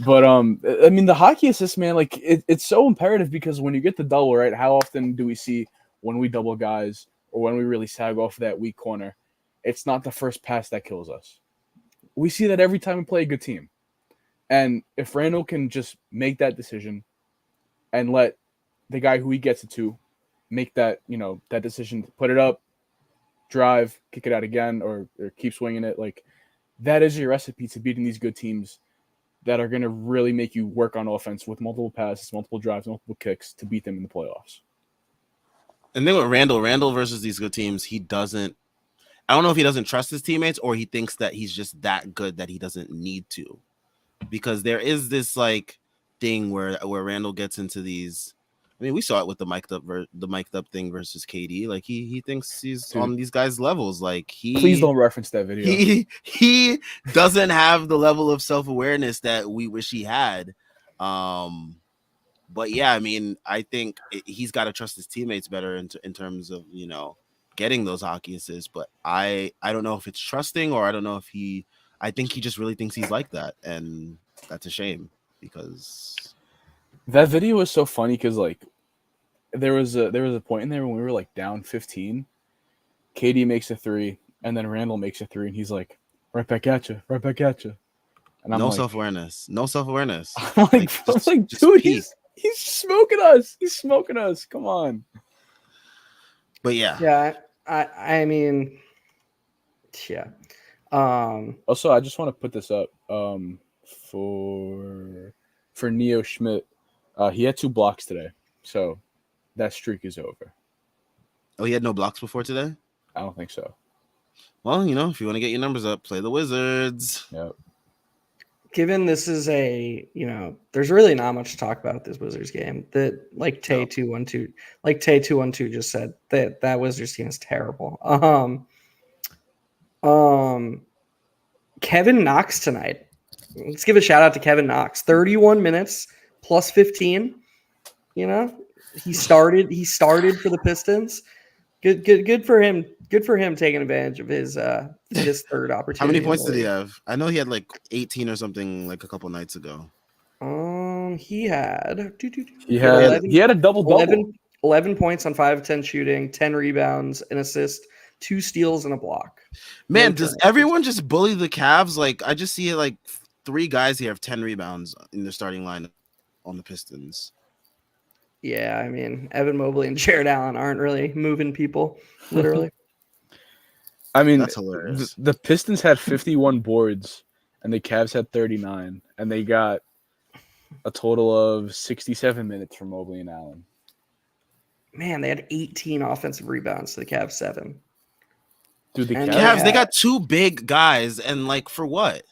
But I mean, the hockey assist, man, like it's so imperative because when you get the double, right? How often do we see when we double guys or when we really sag off that weak corner? It's not the first pass that kills us. We see that every time we play a good team. And if Randle can just make that decision and let the guy who he gets it to make that, that decision, put it up, drive, kick it out again, or keep swinging it, like that is your recipe to beating these good teams that are going to really make you work on offense with multiple passes, multiple drives, multiple kicks to beat them in the playoffs. And then with Randle versus these good teams, I don't know if he doesn't trust his teammates or he thinks that he's just that good that he doesn't need to, because there is this like thing where Randle gets into these. I mean, we saw it with the mic'd up thing versus KD. Like he thinks he's on these guys' levels. Like please don't reference that video. He doesn't have the level of self-awareness that we wish he had. But yeah, I mean, I think he's got to trust his teammates better in terms of getting those hockey assists, but I don't know if it's trusting or I don't know if I think he just really thinks he's like that, and that's a shame because that video was so funny because like there was a point in there when we were like down 15, KD makes a three and then Randle makes a three and he's like right back at you, and I'm no like, self-awareness. I'm like, dude, he's smoking us. Come on. But yeah. I mean, yeah. Also, I just want to put this up for Neo Schmidt. He had 2 blocks today, so that streak is over. Oh, he had no blocks before today? I don't think so. Well, if you want to get your numbers up, play the Wizards. Yep. Given this is there's really not much to talk about this Wizards game. That like Tay 212 just said that Wizards team is terrible. Kevin Knox tonight. Let's give a shout out to Kevin Knox. 31 minutes plus 15. He started for the Pistons. Good for him. Good for him taking advantage of his third opportunity. How many points did he have? I know he had like 18 or something like a couple nights ago. He had 11, he had a double-double. 11 points on 5 of 10 shooting, 10 rebounds, an assist, 2 steals, and a block. Man, does everyone just bully the Cavs? Like I just see like 3 guys here have 10 rebounds in the starting line on the Pistons. Yeah, I mean, Evan Mobley and Jared Allen aren't really moving people, literally. I mean, that's hilarious. The Pistons had 51 boards, and the Cavs had 39, and they got a total of 67 minutes from Mobley and Allen. Man, they had 18 offensive rebounds to the Cavs 7. Dude, the Cavs, they got 2 big guys, and like for what?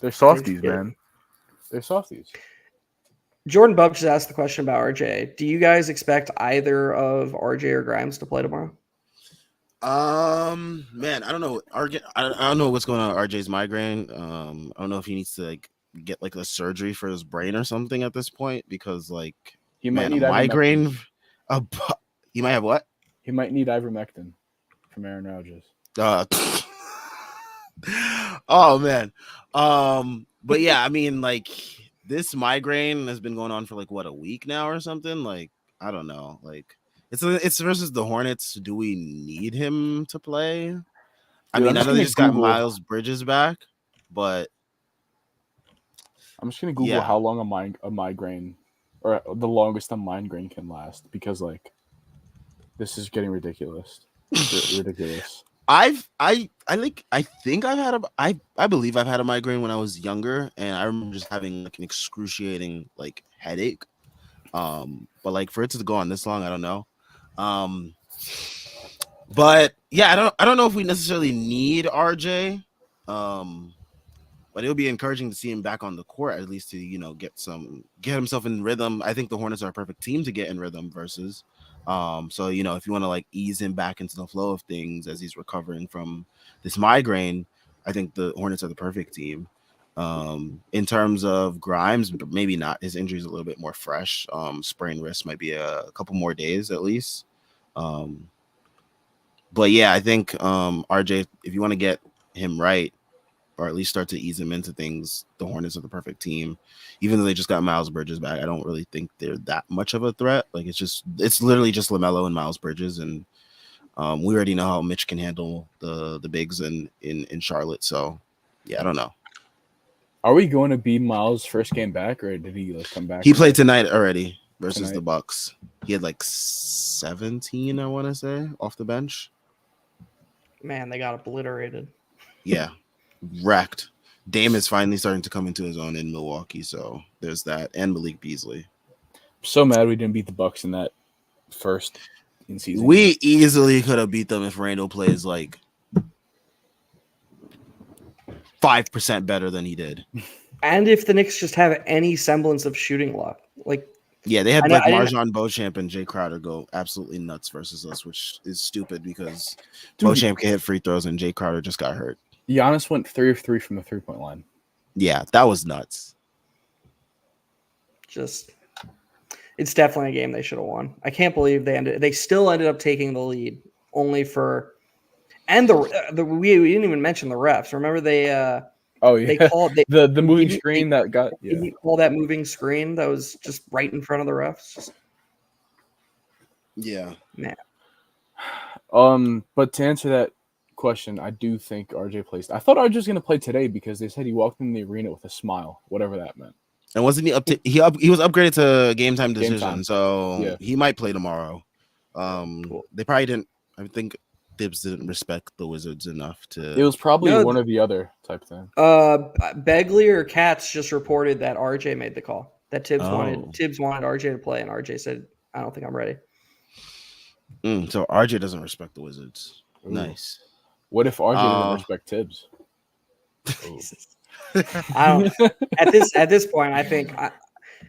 They're softies, man. They're softies. Jordan Bubb just asked the question about RJ. Do you guys expect either of RJ or Grimes to play tomorrow? Man, I don't know. I don't know what's going on with RJ's migraine. I don't know if he needs to like get like a surgery for his brain or something at this point because like He might man, a need migraine. ivermectin. He might have what? He might need ivermectin from Aaron Rodgers. Uh, oh man. But yeah, I mean, like this migraine has been going on for like what, a week now or something. Like I don't know. Like it's versus the Hornets. Do we need him to play? I Dude, mean, I'm I just know they gonna just got Google. Miles Bridges back, but I'm just gonna Google yeah. how long a migraine, or the longest a migraine can last, because like this is getting ridiculous. Ridiculous. I think I believe I've had a migraine when I was younger, and I remember just having like an excruciating like headache. But like for it to go on this long, I don't know. But yeah, I don't know if we necessarily need RJ. But it'll be encouraging to see him back on the court, at least to, you know, get himself in rhythm. I think the Hornets are a perfect team to get in rhythm versus. So, you know, if you want to like ease him back into the flow of things as he's recovering from this migraine, I think the Hornets are the perfect team. In terms of Grimes, maybe not. His injury is a little bit more fresh. Sprained wrist might be a couple more days at least. But yeah, I think RJ, if you want to get him right, or at least start to ease him into things, the Hornets are the perfect team. Even though they just got Miles Bridges back, I don't really think they're that much of a threat. Like it's literally just LaMelo and Miles Bridges, and we already know how Mitch can handle the bigs in Charlotte. So yeah, I don't know. Are we going to be Miles' first game back, or did he like come back? He played tonight already versus Tonight? the Bucks. He had like 17, I want to say, off the bench. Man, they got obliterated. Yeah, wrecked. Dame is finally starting to come into his own in Milwaukee, so there's that, and Malik Beasley. I'm so mad we didn't beat the Bucks in that first in season. We easily could have beat them if Randall plays like 5% better than he did. And if the Knicks just have any semblance of shooting luck, like yeah, they had like Marjon Beauchamp and Jay Crowder go absolutely nuts versus us, which is stupid because Beauchamp can hit free throws and Jay Crowder just got hurt. Giannis went 3 of 3 from the 3-point line. Yeah, that was nuts. It's definitely a game they should have won. I can't believe they still ended up taking the lead only for, and we didn't even mention the refs. Remember they called the moving screen that got all that moving screen that was just right in front of the refs. Yeah, man. But to answer that question, I do think RJ plays. I thought RJ was going to play today because they said he walked in the arena with a smile, whatever that meant. And wasn't he he was upgraded to game time decision, so he might play tomorrow. Cool. They probably didn't. I think Tibbs didn't respect the Wizards enough to. It was probably one or the other type thing. Begley or Katz just reported that RJ made the call. That Tibbs wanted RJ to play, and RJ said, "I don't think I'm ready." So RJ doesn't respect the Wizards. Ooh. Nice. What if RJ doesn't respect Tibbs? I don't. At this point, I think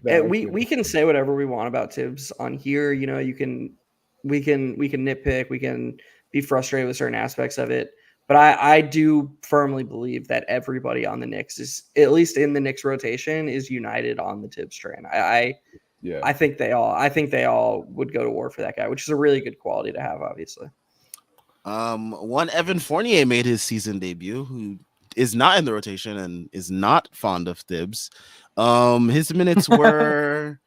we can say whatever we want about Tibbs on here. You know, we can nitpick, we can be frustrated with certain aspects of it, but I do firmly believe that everybody on the Knicks is, at least in the Knicks rotation, is united on the Tibbs train. I think they all would go to war for that guy, which is a really good quality to have, obviously. One Evan Fournier made his season debut, who is not in the rotation and is not fond of Tibbs. His minutes were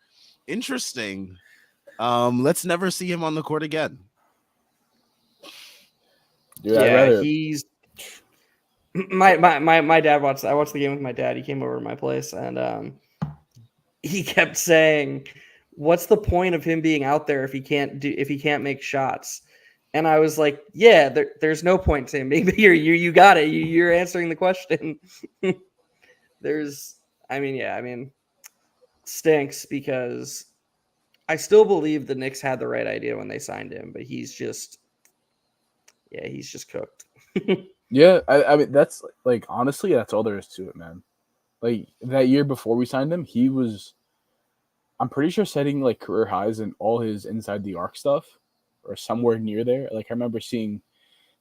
interesting. Let's never see him on the court again. Dude, he's my dad watched. I watched the game with my dad. He came over to my place and he kept saying, "What's the point of him being out there if he can't make shots?" And I was like, "Yeah, there's no point to him. Maybe you got it. You're answering the question." Stinks because I still believe the Knicks had the right idea when they signed him, but he's just cooked. Yeah, I mean that's like honestly that's all there is to it, man. Like that year before we signed him, he was, I'm pretty sure, setting like career highs in all his inside the arc stuff, or somewhere near there. Like I remember seeing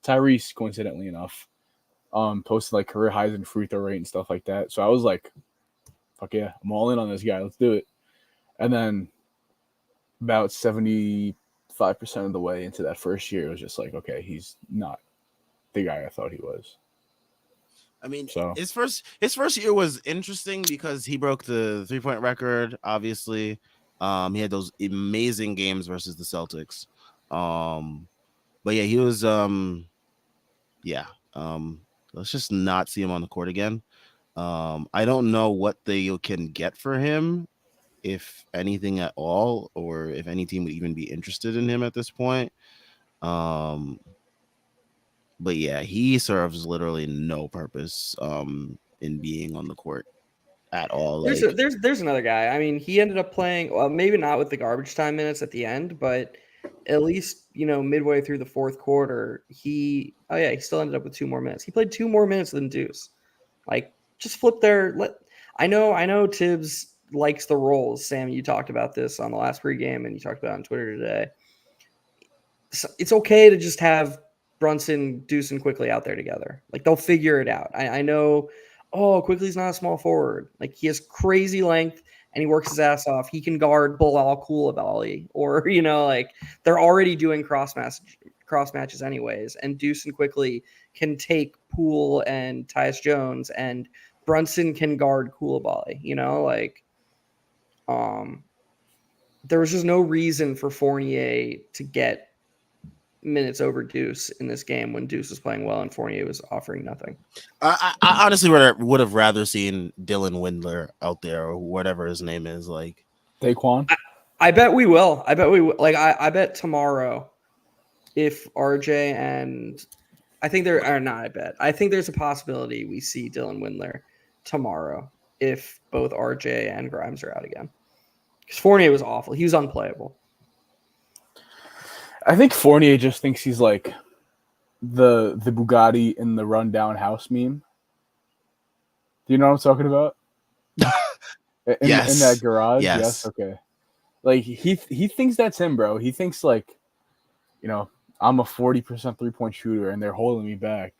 Tyrese, coincidentally enough, posted like career highs in free throw rate and stuff like that. So I was like, fuck yeah, I'm all in on this guy. Let's do it. And then about 75% of the way into that first year, it was just like, okay, he's not the guy I thought he was. I mean, So his first year was interesting because he broke the 3-point record. Obviously, he had those amazing games versus the Celtics. But yeah, he was yeah. Let's just not see him on the court again. I don't know what they can get for him, if anything at all, or if any team would even be interested in him at this point. But yeah, he serves literally no purpose in being on the court at all. There's Like, there's another guy. I mean, he ended up playing, well, maybe not with the garbage time minutes at the end, but at least midway through the fourth quarter, he still ended up with 2 more minutes. He played 2 more minutes than Deuce. Like, just flip there. I know Tibbs likes the roles. Sam, you talked about this on the last pregame, and you talked about it on Twitter today. So it's okay to just have Brunson, Deuce, and Quickly out there together. Like, they'll figure it out. I know. Oh, Quickly's not a small forward. Like, he has crazy length and he works his ass off. He can guard Bilal Coulibaly, or like, they're already doing cross matches anyways. And Deuce and Quickly can take Poole and Tyus Jones, and Brunson can guard Coulibaly. There was just no reason for Fournier to get minutes over Deuce in this game when Deuce was playing well and Fournier was offering nothing. I honestly would have rather seen Dylan Windler out there, or whatever his name is. Like, Daquan. I bet we will. Like, I bet tomorrow, if RJ and I think there are not. I think there's a possibility we see Dylan Windler tomorrow if both RJ and Grimes are out again. Because Fournier was awful. He was unplayable. I think Fournier just thinks he's like the Bugatti in the Run.down house meme. Do you know what I'm talking about? Yes. In that garage? Yes. Okay. Like, he thinks that's him, bro. He thinks, like, I'm a 40% 3-point shooter and they're holding me back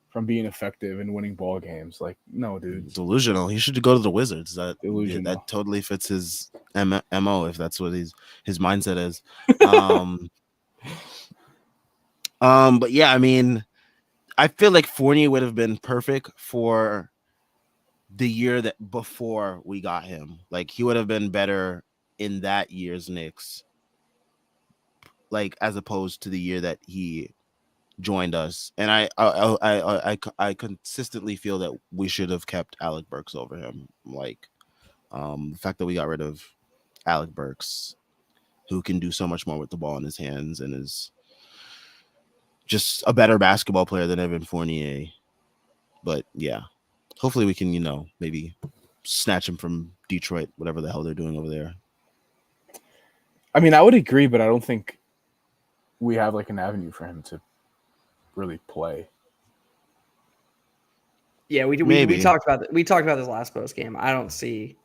from being effective and winning ball games. Like, no, dude. Delusional. He should go to the Wizards. Delusional. That totally fits his MO, if that's what his mindset is. But yeah, I mean, I feel like Fournier would have been perfect for the year that before we got him. Like, he would have been better in that year's Knicks, like, as opposed to the year that he joined us. And I consistently feel that we should have kept Alec Burks over him. Like, the fact that we got rid of Alec Burks, who can do so much more with the ball in his hands and is just a better basketball player than Evan Fournier. But yeah, hopefully we can, maybe snatch him from Detroit, whatever the hell they're doing over there. I mean, I would agree, but I don't think we have like an avenue for him to really play. Yeah, we talked about that. We talked about this last post game. I don't see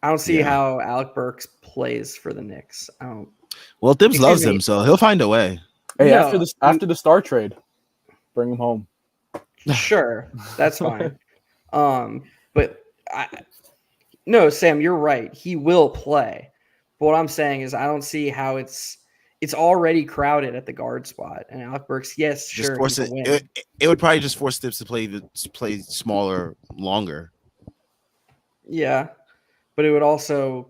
how Alec Burks plays for the Knicks. Well, Thibs loves him, so he'll find a way. Hey, after the star trade, bring him home. Sure, that's fine. But no, Sam, you're right. He will play. But what I'm saying is, I don't see how it's already crowded at the guard spot, and Alec Burks, yes, just sure, force it. It would probably just force Thibs to play smaller, longer. Yeah, but it would also,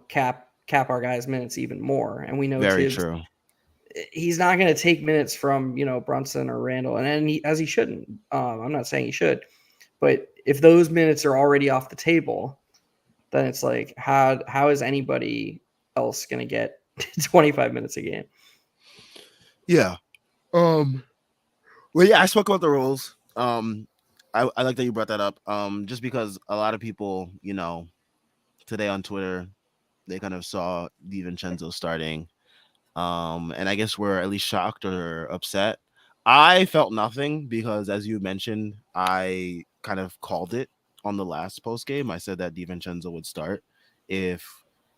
cap our guys' minutes even more, and we know very Tibbs, true. He's not going to take minutes from Brunson or Randall, and as he shouldn't. I'm not saying he should, but if those minutes are already off the table, then it's like, how is anybody else going to get 25 minutes a game? Yeah. Well, yeah, I spoke about the rules. I like that you brought that up. Just because a lot of people, today on Twitter, they kind of saw DiVincenzo starting. And I guess we're at least shocked or upset. I felt nothing because, as you mentioned, I kind of called it on the last post game. I said that DiVincenzo would start if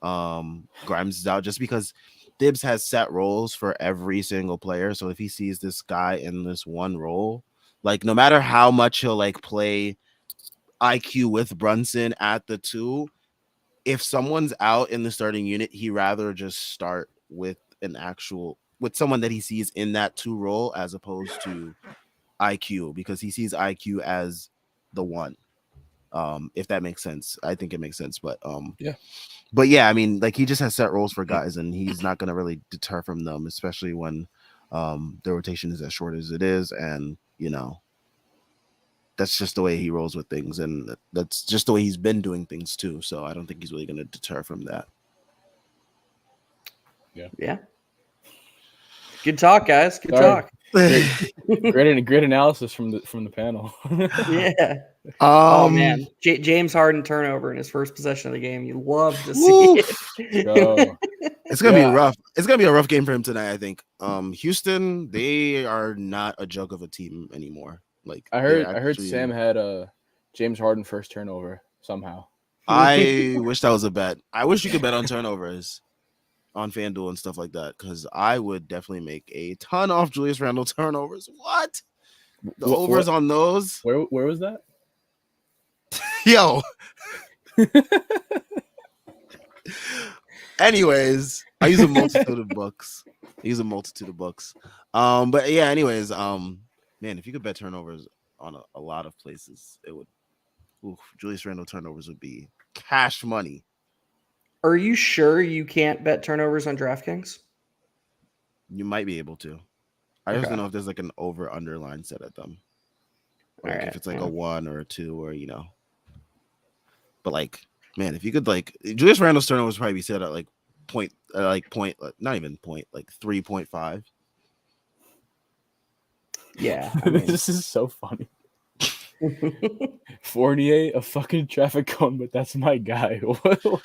Grimes is out, just because Thibs has set roles for every single player. So if he sees this guy in this one role, like, no matter how much he'll like play IQ with Brunson at the 2. If someone's out in the starting unit, he rather just start with someone that he sees in that 2 role as opposed to IQ, because he sees IQ as the 1. If that makes sense. I think it makes sense. But yeah, I mean, like, he just has set roles for guys, and he's not going to really deter from them, especially when the rotation is as short as it is. And, that's just the way he rolls with things. And that's just the way he's been doing things too. So I don't think he's really going to deter from that. Yeah. Good talk, guys. Good talk. Great analysis from the panel. Yeah. Oh man, James Harden turnover in his first possession of the game. You love to see it. It's gonna be rough. It's gonna be a rough game for him tonight, I think. Houston, they are not a joke of a team anymore. Like, I heard Sam had a James Harden first turnover somehow. I wish that was a bet. I wish you could bet on turnovers on FanDuel and stuff like that, because I would definitely make a ton off Julius Randle turnovers. What? The overs on those? Where was that? Yo. Anyways, I use a multitude of books. But yeah, anyways, man, if you could bet turnovers on a lot of places, it would. Julius Randle turnovers would be cash money. Are you sure you can't bet turnovers on DraftKings? You might be able to. I just don't know if there's like an over-under line set at them. Like, if it's like a 1 or a 2, or But like, man, if you could, like, Julius Randle's turnovers probably be set at like not even point, like 3.5. Yeah, I mean, this is so funny. Fournier, a fucking traffic cone, but that's my guy.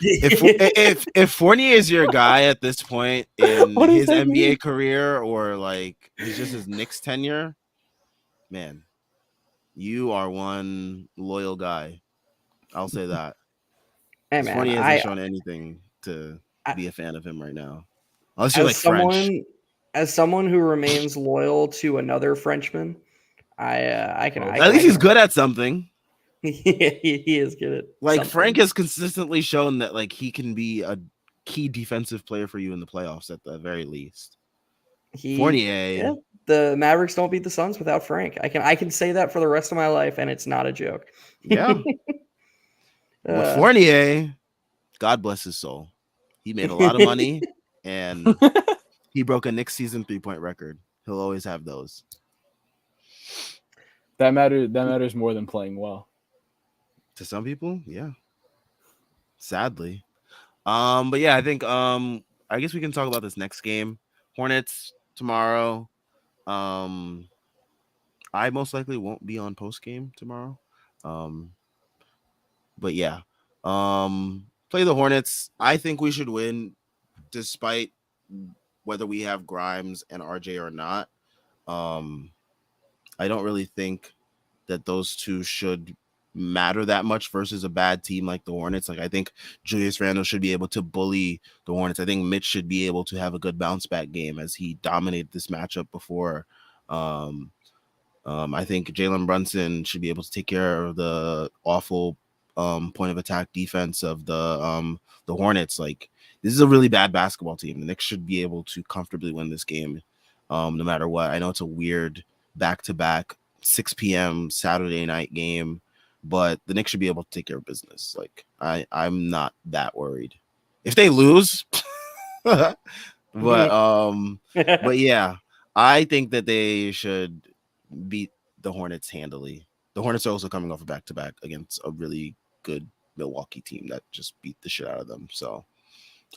if Fournier is your guy at this point in his NBA career, or like he's just his Knicks tenure, man, you are one loyal guy. I'll say that. Hey, man, Fournier hasn't shown anything to be a fan of him right now, unless you're like French. As someone who remains loyal to another Frenchman, I can. At least he's good at something. He is good at like something. Frank has consistently shown that, like, he can be a key defensive player for you in the playoffs at the very least. Fournier. Yeah, the Mavericks don't beat the Suns without Frank. I can say that for the rest of my life, and it's not a joke. Yeah. With Fournier, God bless his soul. He made a lot of money, and he broke a Knicks season 3-point record. He'll always have those. That matters more than playing well. To some people, yeah. Sadly. But yeah, I think I guess we can talk about this next game. Hornets tomorrow. I most likely won't be on Postgame tomorrow. But yeah. Play the Hornets. I think we should win despite whether we have Grimes and RJ or not. I don't really think that those two should matter that much versus a bad team like the Hornets. Like, I think Julius Randle should be able to bully the Hornets. I think Mitch should be able to have a good bounce back game, as he dominated this matchup before. I think Jalen Brunson should be able to take care of the awful point of attack defense of the Hornets. Like, this is a really bad basketball team. The Knicks should be able to comfortably win this game, no matter what. I know it's a weird back-to-back 6 p.m. Saturday night game, but the Knicks should be able to take care of business. Like, I'm not that worried. If they lose, but yeah, I think that they should beat the Hornets handily. The Hornets are also coming off a back-to-back against a really good Milwaukee team that just beat the shit out of them. So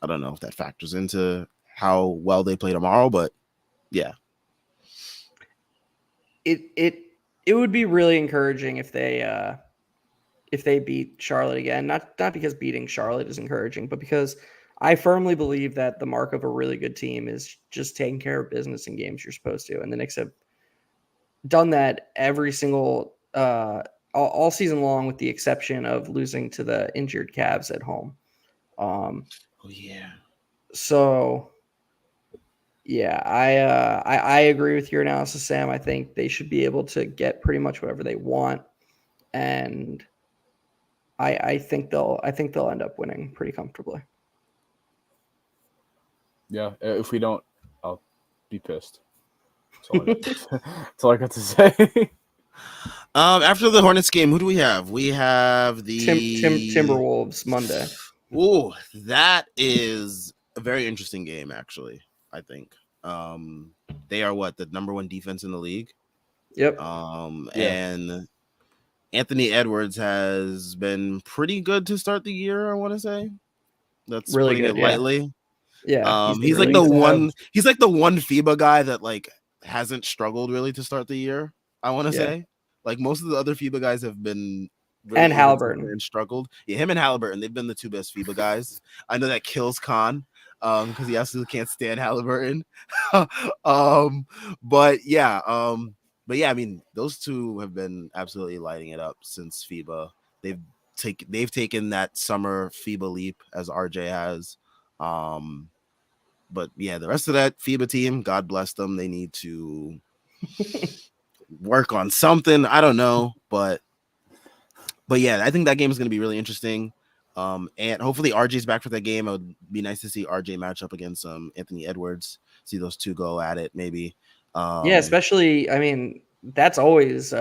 I don't know if that factors into how well they play tomorrow, but yeah. It would be really encouraging if they beat Charlotte again. Not because beating Charlotte is encouraging, but because I firmly believe that the mark of a really good team is just taking care of business in games you're supposed to. And the Knicks have done that every single all season long, with the exception of losing to the injured Cavs at home. Oh yeah. So yeah, I agree with your analysis, Sam. I think they should be able to get pretty much whatever they want, and I think they'll end up winning pretty comfortably. Yeah, if we don't, I'll be pissed. That's all I got to say. After the Hornets game, who do we have? We have the Timberwolves Monday. Oh, that is a very interesting game, actually. I think they are the number 1 defense in the league. Yep. And Anthony Edwards has been pretty good to start the year. I want to say that's really putting good, it lightly. Yeah. He's like the one. He's like the one FIBA guy that like hasn't struggled really to start the year. I want to say like most of the other FIBA guys have been. Really and Halliburton and struggled. Yeah, him and Halliburton, they've been the 2 best FIBA guys. I know that kills Khan because he absolutely can't stand Halliburton. But yeah, I mean, those 2 have been absolutely lighting it up since FIBA. They've taken that summer FIBA leap as RJ has. But yeah, the rest of that FIBA team, God bless them. They need to work on something. I don't know, but yeah, I think that game is going to be really interesting. And hopefully RJ's back for that game. It would be nice to see RJ match up against Anthony Edwards. See those 2 go at it, maybe. Yeah, especially, I mean, that's always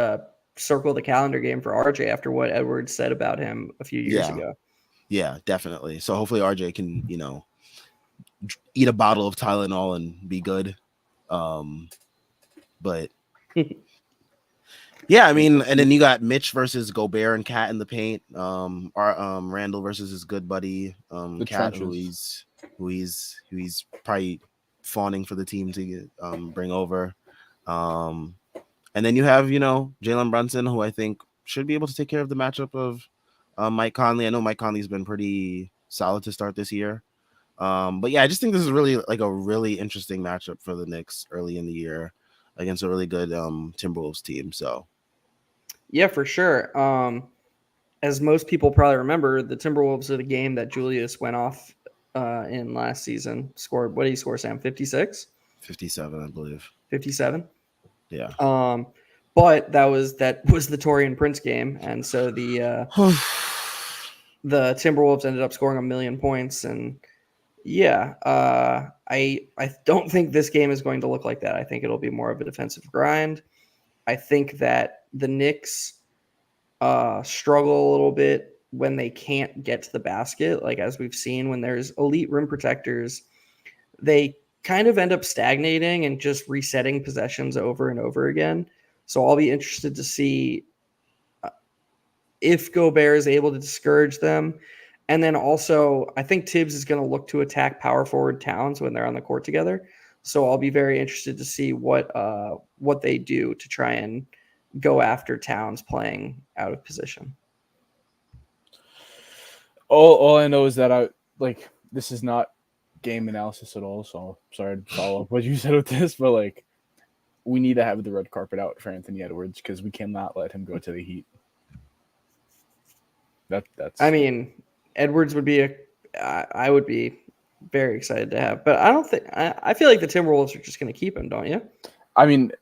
circle the calendar game for RJ after what Edwards said about him a few years ago. Yeah, definitely. So hopefully RJ can, eat a bottle of Tylenol and be good. But yeah, I mean, and then you got Mitch versus Gobert and Cat in the paint. Randall versus his good buddy, Cat, who he's probably fawning for the team to get, bring over. And then you have, Jalen Brunson, who I think should be able to take care of the matchup of Mike Conley. I know Mike Conley's been pretty solid to start this year. But yeah, I just think this is really like a really interesting matchup for the Knicks early in the year against a really good Timberwolves team. So yeah, for sure. As most people probably remember, the Timberwolves are the game that Julius went off in last season. Scored, what did he score, Sam? 56? 57, I believe. 57? Yeah. But that was the Taurean Prince game, and so the Timberwolves ended up scoring 1 million points, and yeah, I don't think this game is going to look like that. I think it'll be more of a defensive grind. I think that the Knicks struggle a little bit when they can't get to the basket. Like, as we've seen, when there's elite rim protectors, they kind of end up stagnating and just resetting possessions over and over again. So I'll be interested to see if Gobert is able to discourage them. And then also, I think Tibbs is going to look to attack power forward Towns when they're on the court together. So I'll be very interested to see what they do to try and go after Towns playing out of position. All I know is that this is not game analysis at all, so sorry to follow up what you said with this, but like we need to have the red carpet out for Anthony Edwards because we cannot let him go to the Heat. That's. I mean, Edwards would be I would be very excited to have, but I don't think I feel like the Timberwolves are just going to keep him, don't you? I mean,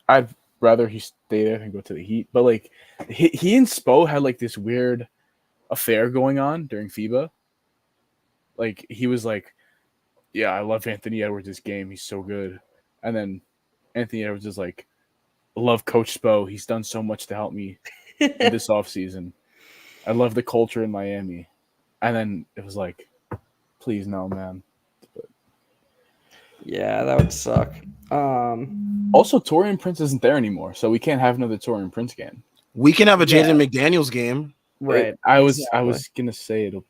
I'd rather he stay there than go to the Heat, but like he and Spo had like this weird affair going on during FIBA. Like he was like, yeah, I love Anthony Edwards' game. He's so good. And then Anthony Edwards is like, love Coach Spo. He's done so much to help me this offseason. I love the culture in Miami. And then it was like, please no, man. But yeah, that would suck. Also, Taurean Prince isn't there anymore, so we can't have another Taurean Prince game. We can have a Jaden McDaniels game. Right. I was gonna say it'll.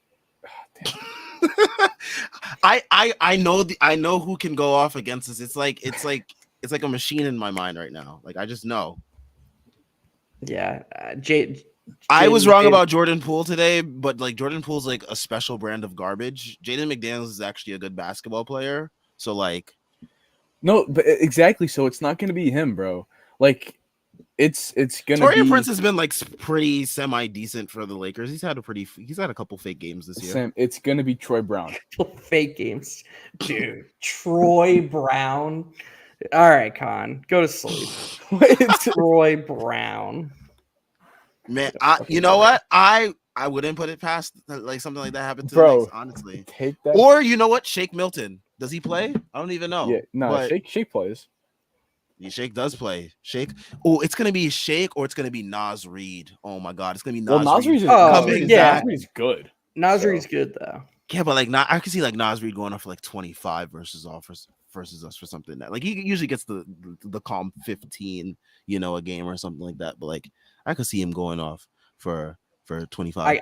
I know who can go off against us. It's like a machine in my mind right now. Like I just know. Yeah, I was wrong about Jordan Poole today, but like Jordan Poole's like a special brand of garbage. Jaden McDaniels is actually a good basketball player. So like, no, but exactly. So it's not gonna be him, bro. Like, it's gonna. Taurean Prince has been like pretty semi decent for the Lakers. He's had a couple fake games this year. Sam, it's gonna be Troy Brown. Fake games, dude. Troy Brown. All right, Con, go to sleep. Troy Brown. Man, you know what? I I wouldn't put it past like something like that happened to the Bro, Knicks, honestly. take that. Or you know what? Shake Milton. Does he play? I don't even know. Yeah, no, but Shake plays. Shake does play. Shake. Oh, it's gonna be Shake or it's gonna be Nas Reed. Oh my god, it's gonna be Nas Well, Nas Reed. Reed's coming back. good. Nasri's good though. Yeah, but like I could see like Nas Reed going off for like 25 versus us for something that like he usually gets the calm 15, a game or something like that. But like I could see him going off for 25.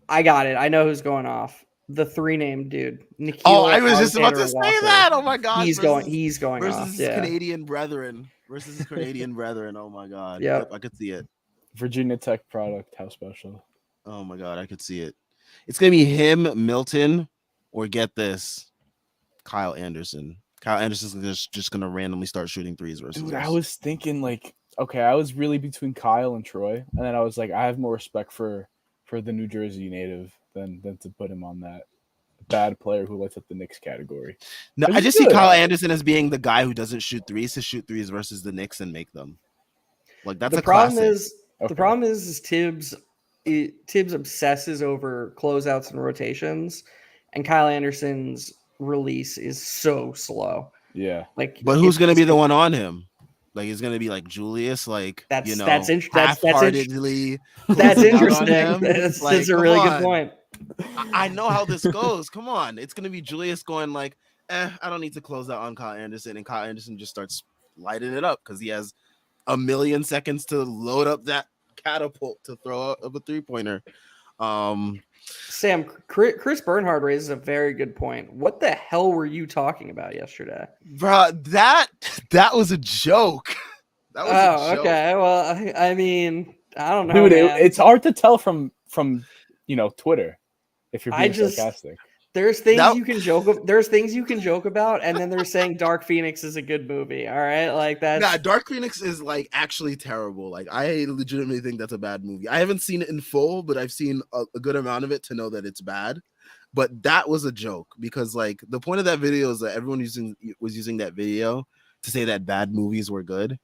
I got it. I know who's going off. The 3-name dude. Nikhil Oh, I was just about to say Walker. that. Oh my god. He's going versus off. his Yeah. Canadian brethren. Versus his Canadian brethren. Oh my god. Yep. Yep, I could see it. Virginia Tech product. How special. Oh my god, I could see it. It's gonna be him, Milton, or get this, Kyle Anderson. Kyle Anderson's just gonna randomly start shooting threes versus Dude, us. I was thinking like, okay, I was really between Kyle and Troy, and then I was like, I have more respect for the New Jersey native than to put him on that bad player who lights up the Knicks category. No, I just see Kyle Anderson as being the guy who doesn't shoot threes to shoot threes versus the Knicks and make them. Like that's the a problem classic. The problem is Tibbs obsesses over closeouts and rotations, and Kyle Anderson's release is so slow. Yeah. But who's gonna be the one on him? Like it's gonna be like Julius, like that's half-heartedly. That's interesting. That's a really good point. I know how this goes. Come on, it's gonna be Julius going like, I don't need to close out on Kyle Anderson, and Kyle Anderson just starts lighting it up because he has a million seconds to load up that catapult to throw up a 3-pointer. Sam, Chris Bernhard raises a very good point. What the hell were you talking about yesterday, bro? That was a joke. That was a joke. Okay. Well, I mean, I don't know, dude. Man. It's hard to tell from Twitter if you're being sarcastic. There's things you can joke. There's things you can joke about, and then they're saying Dark Phoenix is a good movie. All right, like that. Nah, Dark Phoenix is like actually terrible. Like I legitimately think that's a bad movie. I haven't seen it in full, but I've seen a good amount of it to know that it's bad. But that was a joke because like the point of that video is that everyone was using that video to say that bad movies were good.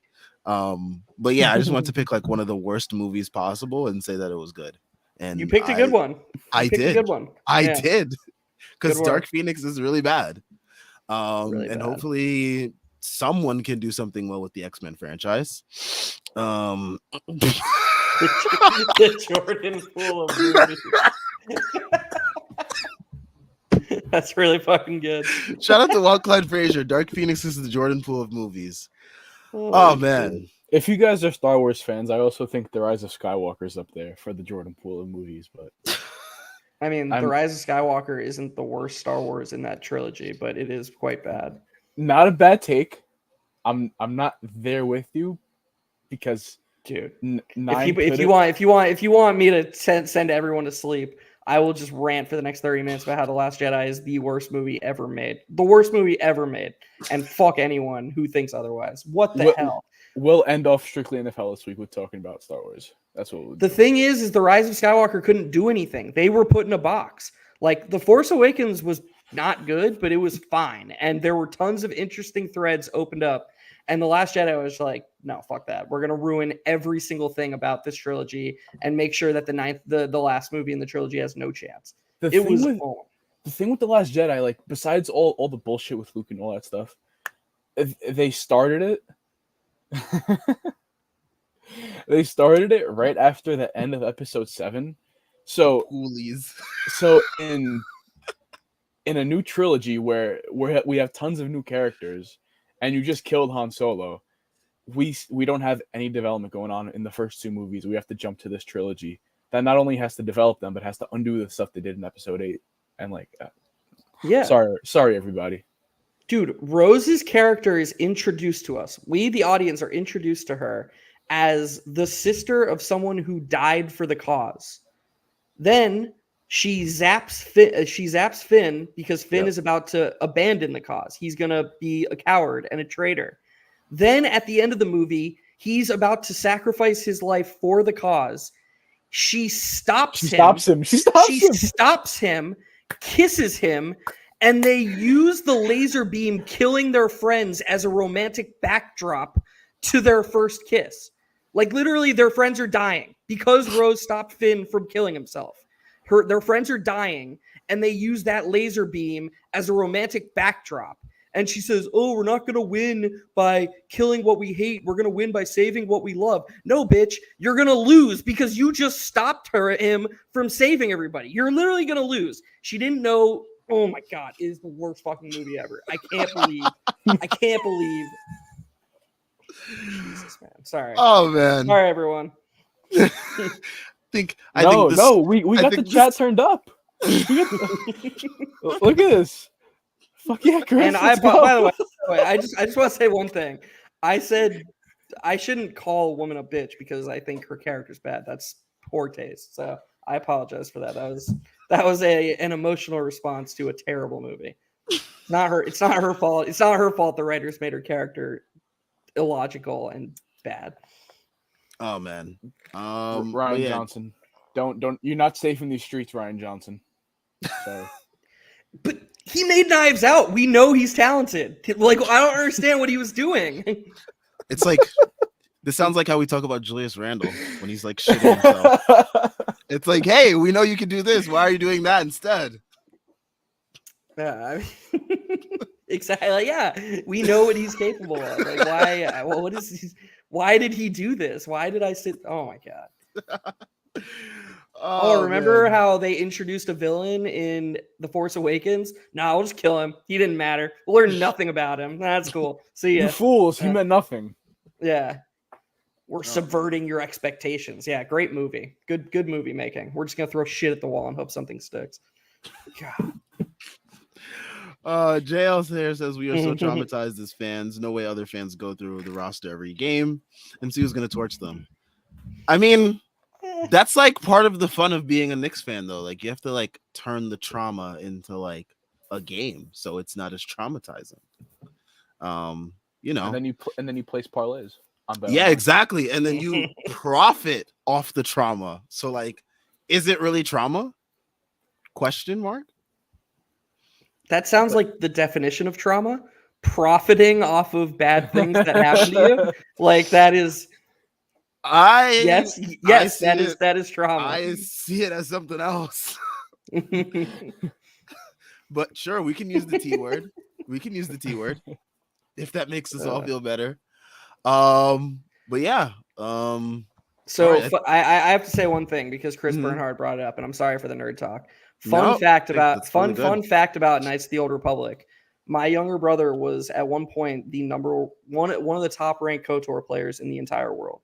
But yeah, I just wanted to pick like one of the worst movies possible and say that it was good. And you picked a good one. I did. A good one. I did. Because Dark Phoenix is really bad. Really and bad. hopefully someone can do something well with the X-Men franchise. The Jordan Poole of movies. That's really fucking good. Shout out to Walt Clyde Frazier. Dark Phoenix is the Jordan Poole of movies. Oh man. If you guys are Star Wars fans, I also think The Rise of Skywalker is up there for the Jordan Poole of movies, but I mean, The Rise of Skywalker isn't the worst Star Wars in that trilogy, but it is quite bad. Not a bad take. I'm not there with you because, dude, if you want me to send everyone to sleep, I will just rant for the next 30 minutes about how The Last Jedi is the worst movie ever made. The worst movie ever made, and fuck anyone who thinks otherwise. What the hell? We'll end off Strictly NFL this week with talking about Star Wars. That's what we'll do. The thing is The Rise of Skywalker couldn't do anything. They were put in a box. Like, The Force Awakens was not good, but it was fine. And there were tons of interesting threads opened up. And The Last Jedi was like, no, fuck that. We're going to ruin every single thing about this trilogy and make sure that the last movie in the trilogy has no chance. The thing with The Last Jedi, like, besides all the bullshit with Luke and all that stuff, they started it. They started it right after the end of episode 7. So coolies. So in a new trilogy where we have tons of new characters and you just killed Han Solo, we don't have any development going on in the first 2 movies. We have to jump to this trilogy that not only has to develop them but has to undo the stuff they did in episode 8. And like yeah. Sorry everybody. Dude, Rose's character is introduced to us. We, the audience, are introduced to her as the sister of someone who died for the cause. Then she zaps Finn because Finn is about to abandon the cause. He's going to be a coward and a traitor. Then at the end of the movie, he's about to sacrifice his life for the cause. She stops him. She stops him, kisses him, and they use the laser beam killing their friends as a romantic backdrop to their first kiss. Like, literally, their friends are dying because Rose stopped Finn from killing himself. their friends are dying, and they use that laser beam as a romantic backdrop. And she says, "Oh, we're not going to win by killing what we hate. We're going to win by saving what we love." No, bitch, you're going to lose because you just stopped him from saving everybody. You're literally going to lose. She didn't know. Oh my God, it is the worst fucking movie ever. I can't believe. Jesus, man. Sorry. Oh man. Sorry, everyone. I think this, we got the chat turned up. Look at this. Fuck yeah, Chris. And by the way, I just want to say one thing. I said I shouldn't call a woman a bitch because I think her character's bad. That's poor taste. So I apologize for that. That was an emotional response to a terrible movie. It's not her fault. It's not her fault the writers made her character illogical and bad. Oh man. Ryan Johnson. Don't you're not safe in these streets, Ryan Johnson. Sorry. But he made Knives Out. We know he's talented. Like, I don't understand what he was doing. It's like, this sounds like how we talk about Julius Randle when he's like shitting himself. It's like, hey, we know you can do this. Why are you doing that instead? Yeah, I mean, exactly. Like, yeah, we know what he's capable of. Like, why? Well, why did he do this? Why did I sit? Oh my God. Remember how they introduced a villain in The Force Awakens? No, we'll just kill him. He didn't matter. We'll learn nothing about him. That's cool. See ya. You fools. He meant nothing. Yeah. We're subverting your expectations. Yeah, great movie. Good movie making. We're just going to throw shit at the wall and hope something sticks. God. JL there says, we are so traumatized as fans. No way other fans go through the roster every game and see who's going to torch them. I mean... That's like part of the fun of being a Knicks fan, though. Like, you have to like turn the trauma into like a game, so it's not as traumatizing. You know. And then you place parlays on Bet. Yeah, exactly. And then you profit off the trauma. So, like, is it really trauma? Question mark. That sounds like the definition of trauma: profiting off of bad things that happen to you. Like that is. Yes, that is trauma. I see it as something else. But sure, we can use the T word. If that makes us all feel better. But yeah. So right. I have to say one thing because Chris Bernhard brought it up, and I'm sorry for the nerd talk. Fun fact about Knights of the Old Republic. My younger brother was at one point the one of the top ranked KOTOR players in the entire world.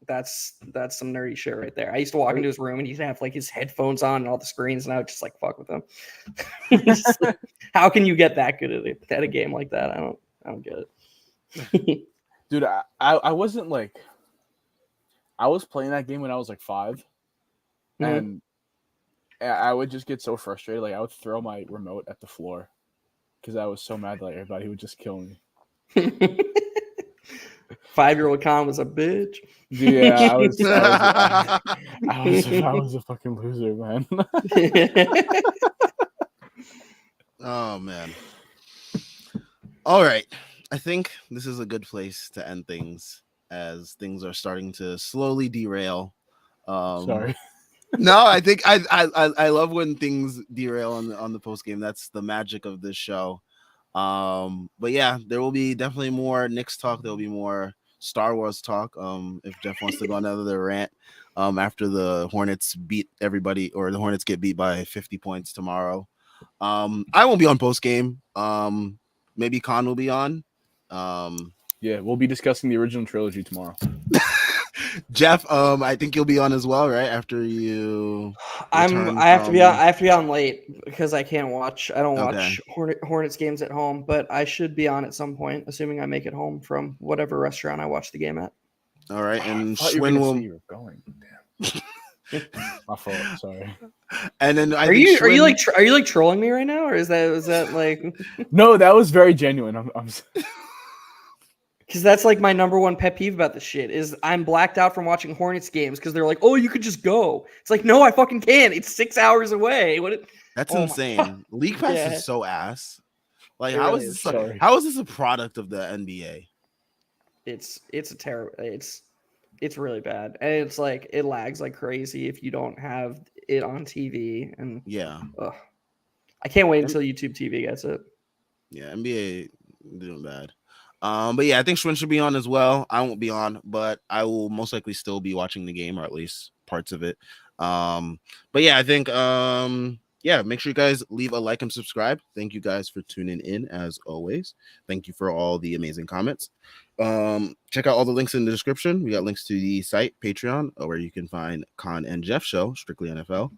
That's some nerdy shit right there. I used to walk into his room and he'd have like his headphones on and all the screens, and I would just like fuck with him. Like, how can you get that good at a game like that? I don't get it. Dude, I wasn't like, I was playing that game when I was like 5, and I would just get so frustrated. Like I would throw my remote at the floor because I was so mad that like, everybody would just kill me. 5-year-old Con was a bitch. Yeah, I was a fucking loser, man. Oh man. All right. I think this is a good place to end things as things are starting to slowly derail. Sorry. No, I think I love when things derail on the post game. That's the magic of this show. But yeah, there will be definitely more Knicks talk. There will be more Star Wars talk. If Jeff wants to go on another rant, after the Hornets beat everybody, or the Hornets get beat by 50 points tomorrow. I won't be on post game. Maybe Khan will be on. Yeah, we'll be discussing the original trilogy tomorrow. Jeff, I think you'll be on as well, right? After you, I have to be on late because I can't watch. I don't watch Hornets games at home, but I should be on at some point, assuming I make it home from whatever restaurant I watch the game at. All right, and Schwinn will. You were going. Damn. My fault. Sorry. And then are you like trolling me right now, or is that like? No, that was very genuine. I'm Because that's like my number one pet peeve about this shit is I'm blacked out from watching Hornets games because they're like, oh, you could just go. It's like, no, I fucking can't. It's 6 hours away. That's insane. League Pass is so ass. Like, how is this a product of the NBA? It's a terrible. It's really bad, and it's like it lags like crazy if you don't have it on TV. And Yeah. I can't wait M- until YouTube TV gets it. Yeah, NBA doing bad. But yeah, I think Schwinn should be on as well. I won't be on, but I will most likely still be watching the game, or at least parts of it. But yeah, I think yeah, make sure you guys leave a like and subscribe. Thank you guys for tuning in as always. Thank you for all the amazing comments. Check out all the links in the description. We got links to the site, Patreon, where you can find Con and Jeff show, Strictly NFL,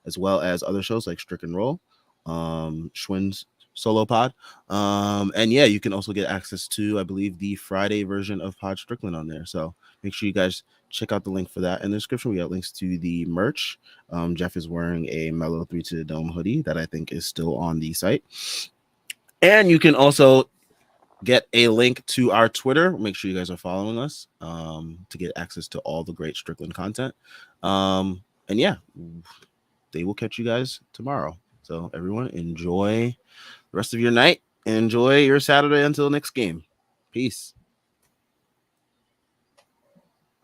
as well as other shows like Strick and Roll, Schwinn's solo pod. And yeah, you can also get access to, I believe, the Friday version of Pod Strickland on there. So make sure you guys check out the link for that in the description. We got links to the merch. Jeff is wearing a Mellow 3 to the Dome hoodie that I think is still on the site. And you can also get a link to our Twitter. Make sure you guys are following us to get access to all the great Strickland content. And yeah, they will catch you guys tomorrow. So everyone, enjoy the rest of your night and enjoy your Saturday until next game. Peace.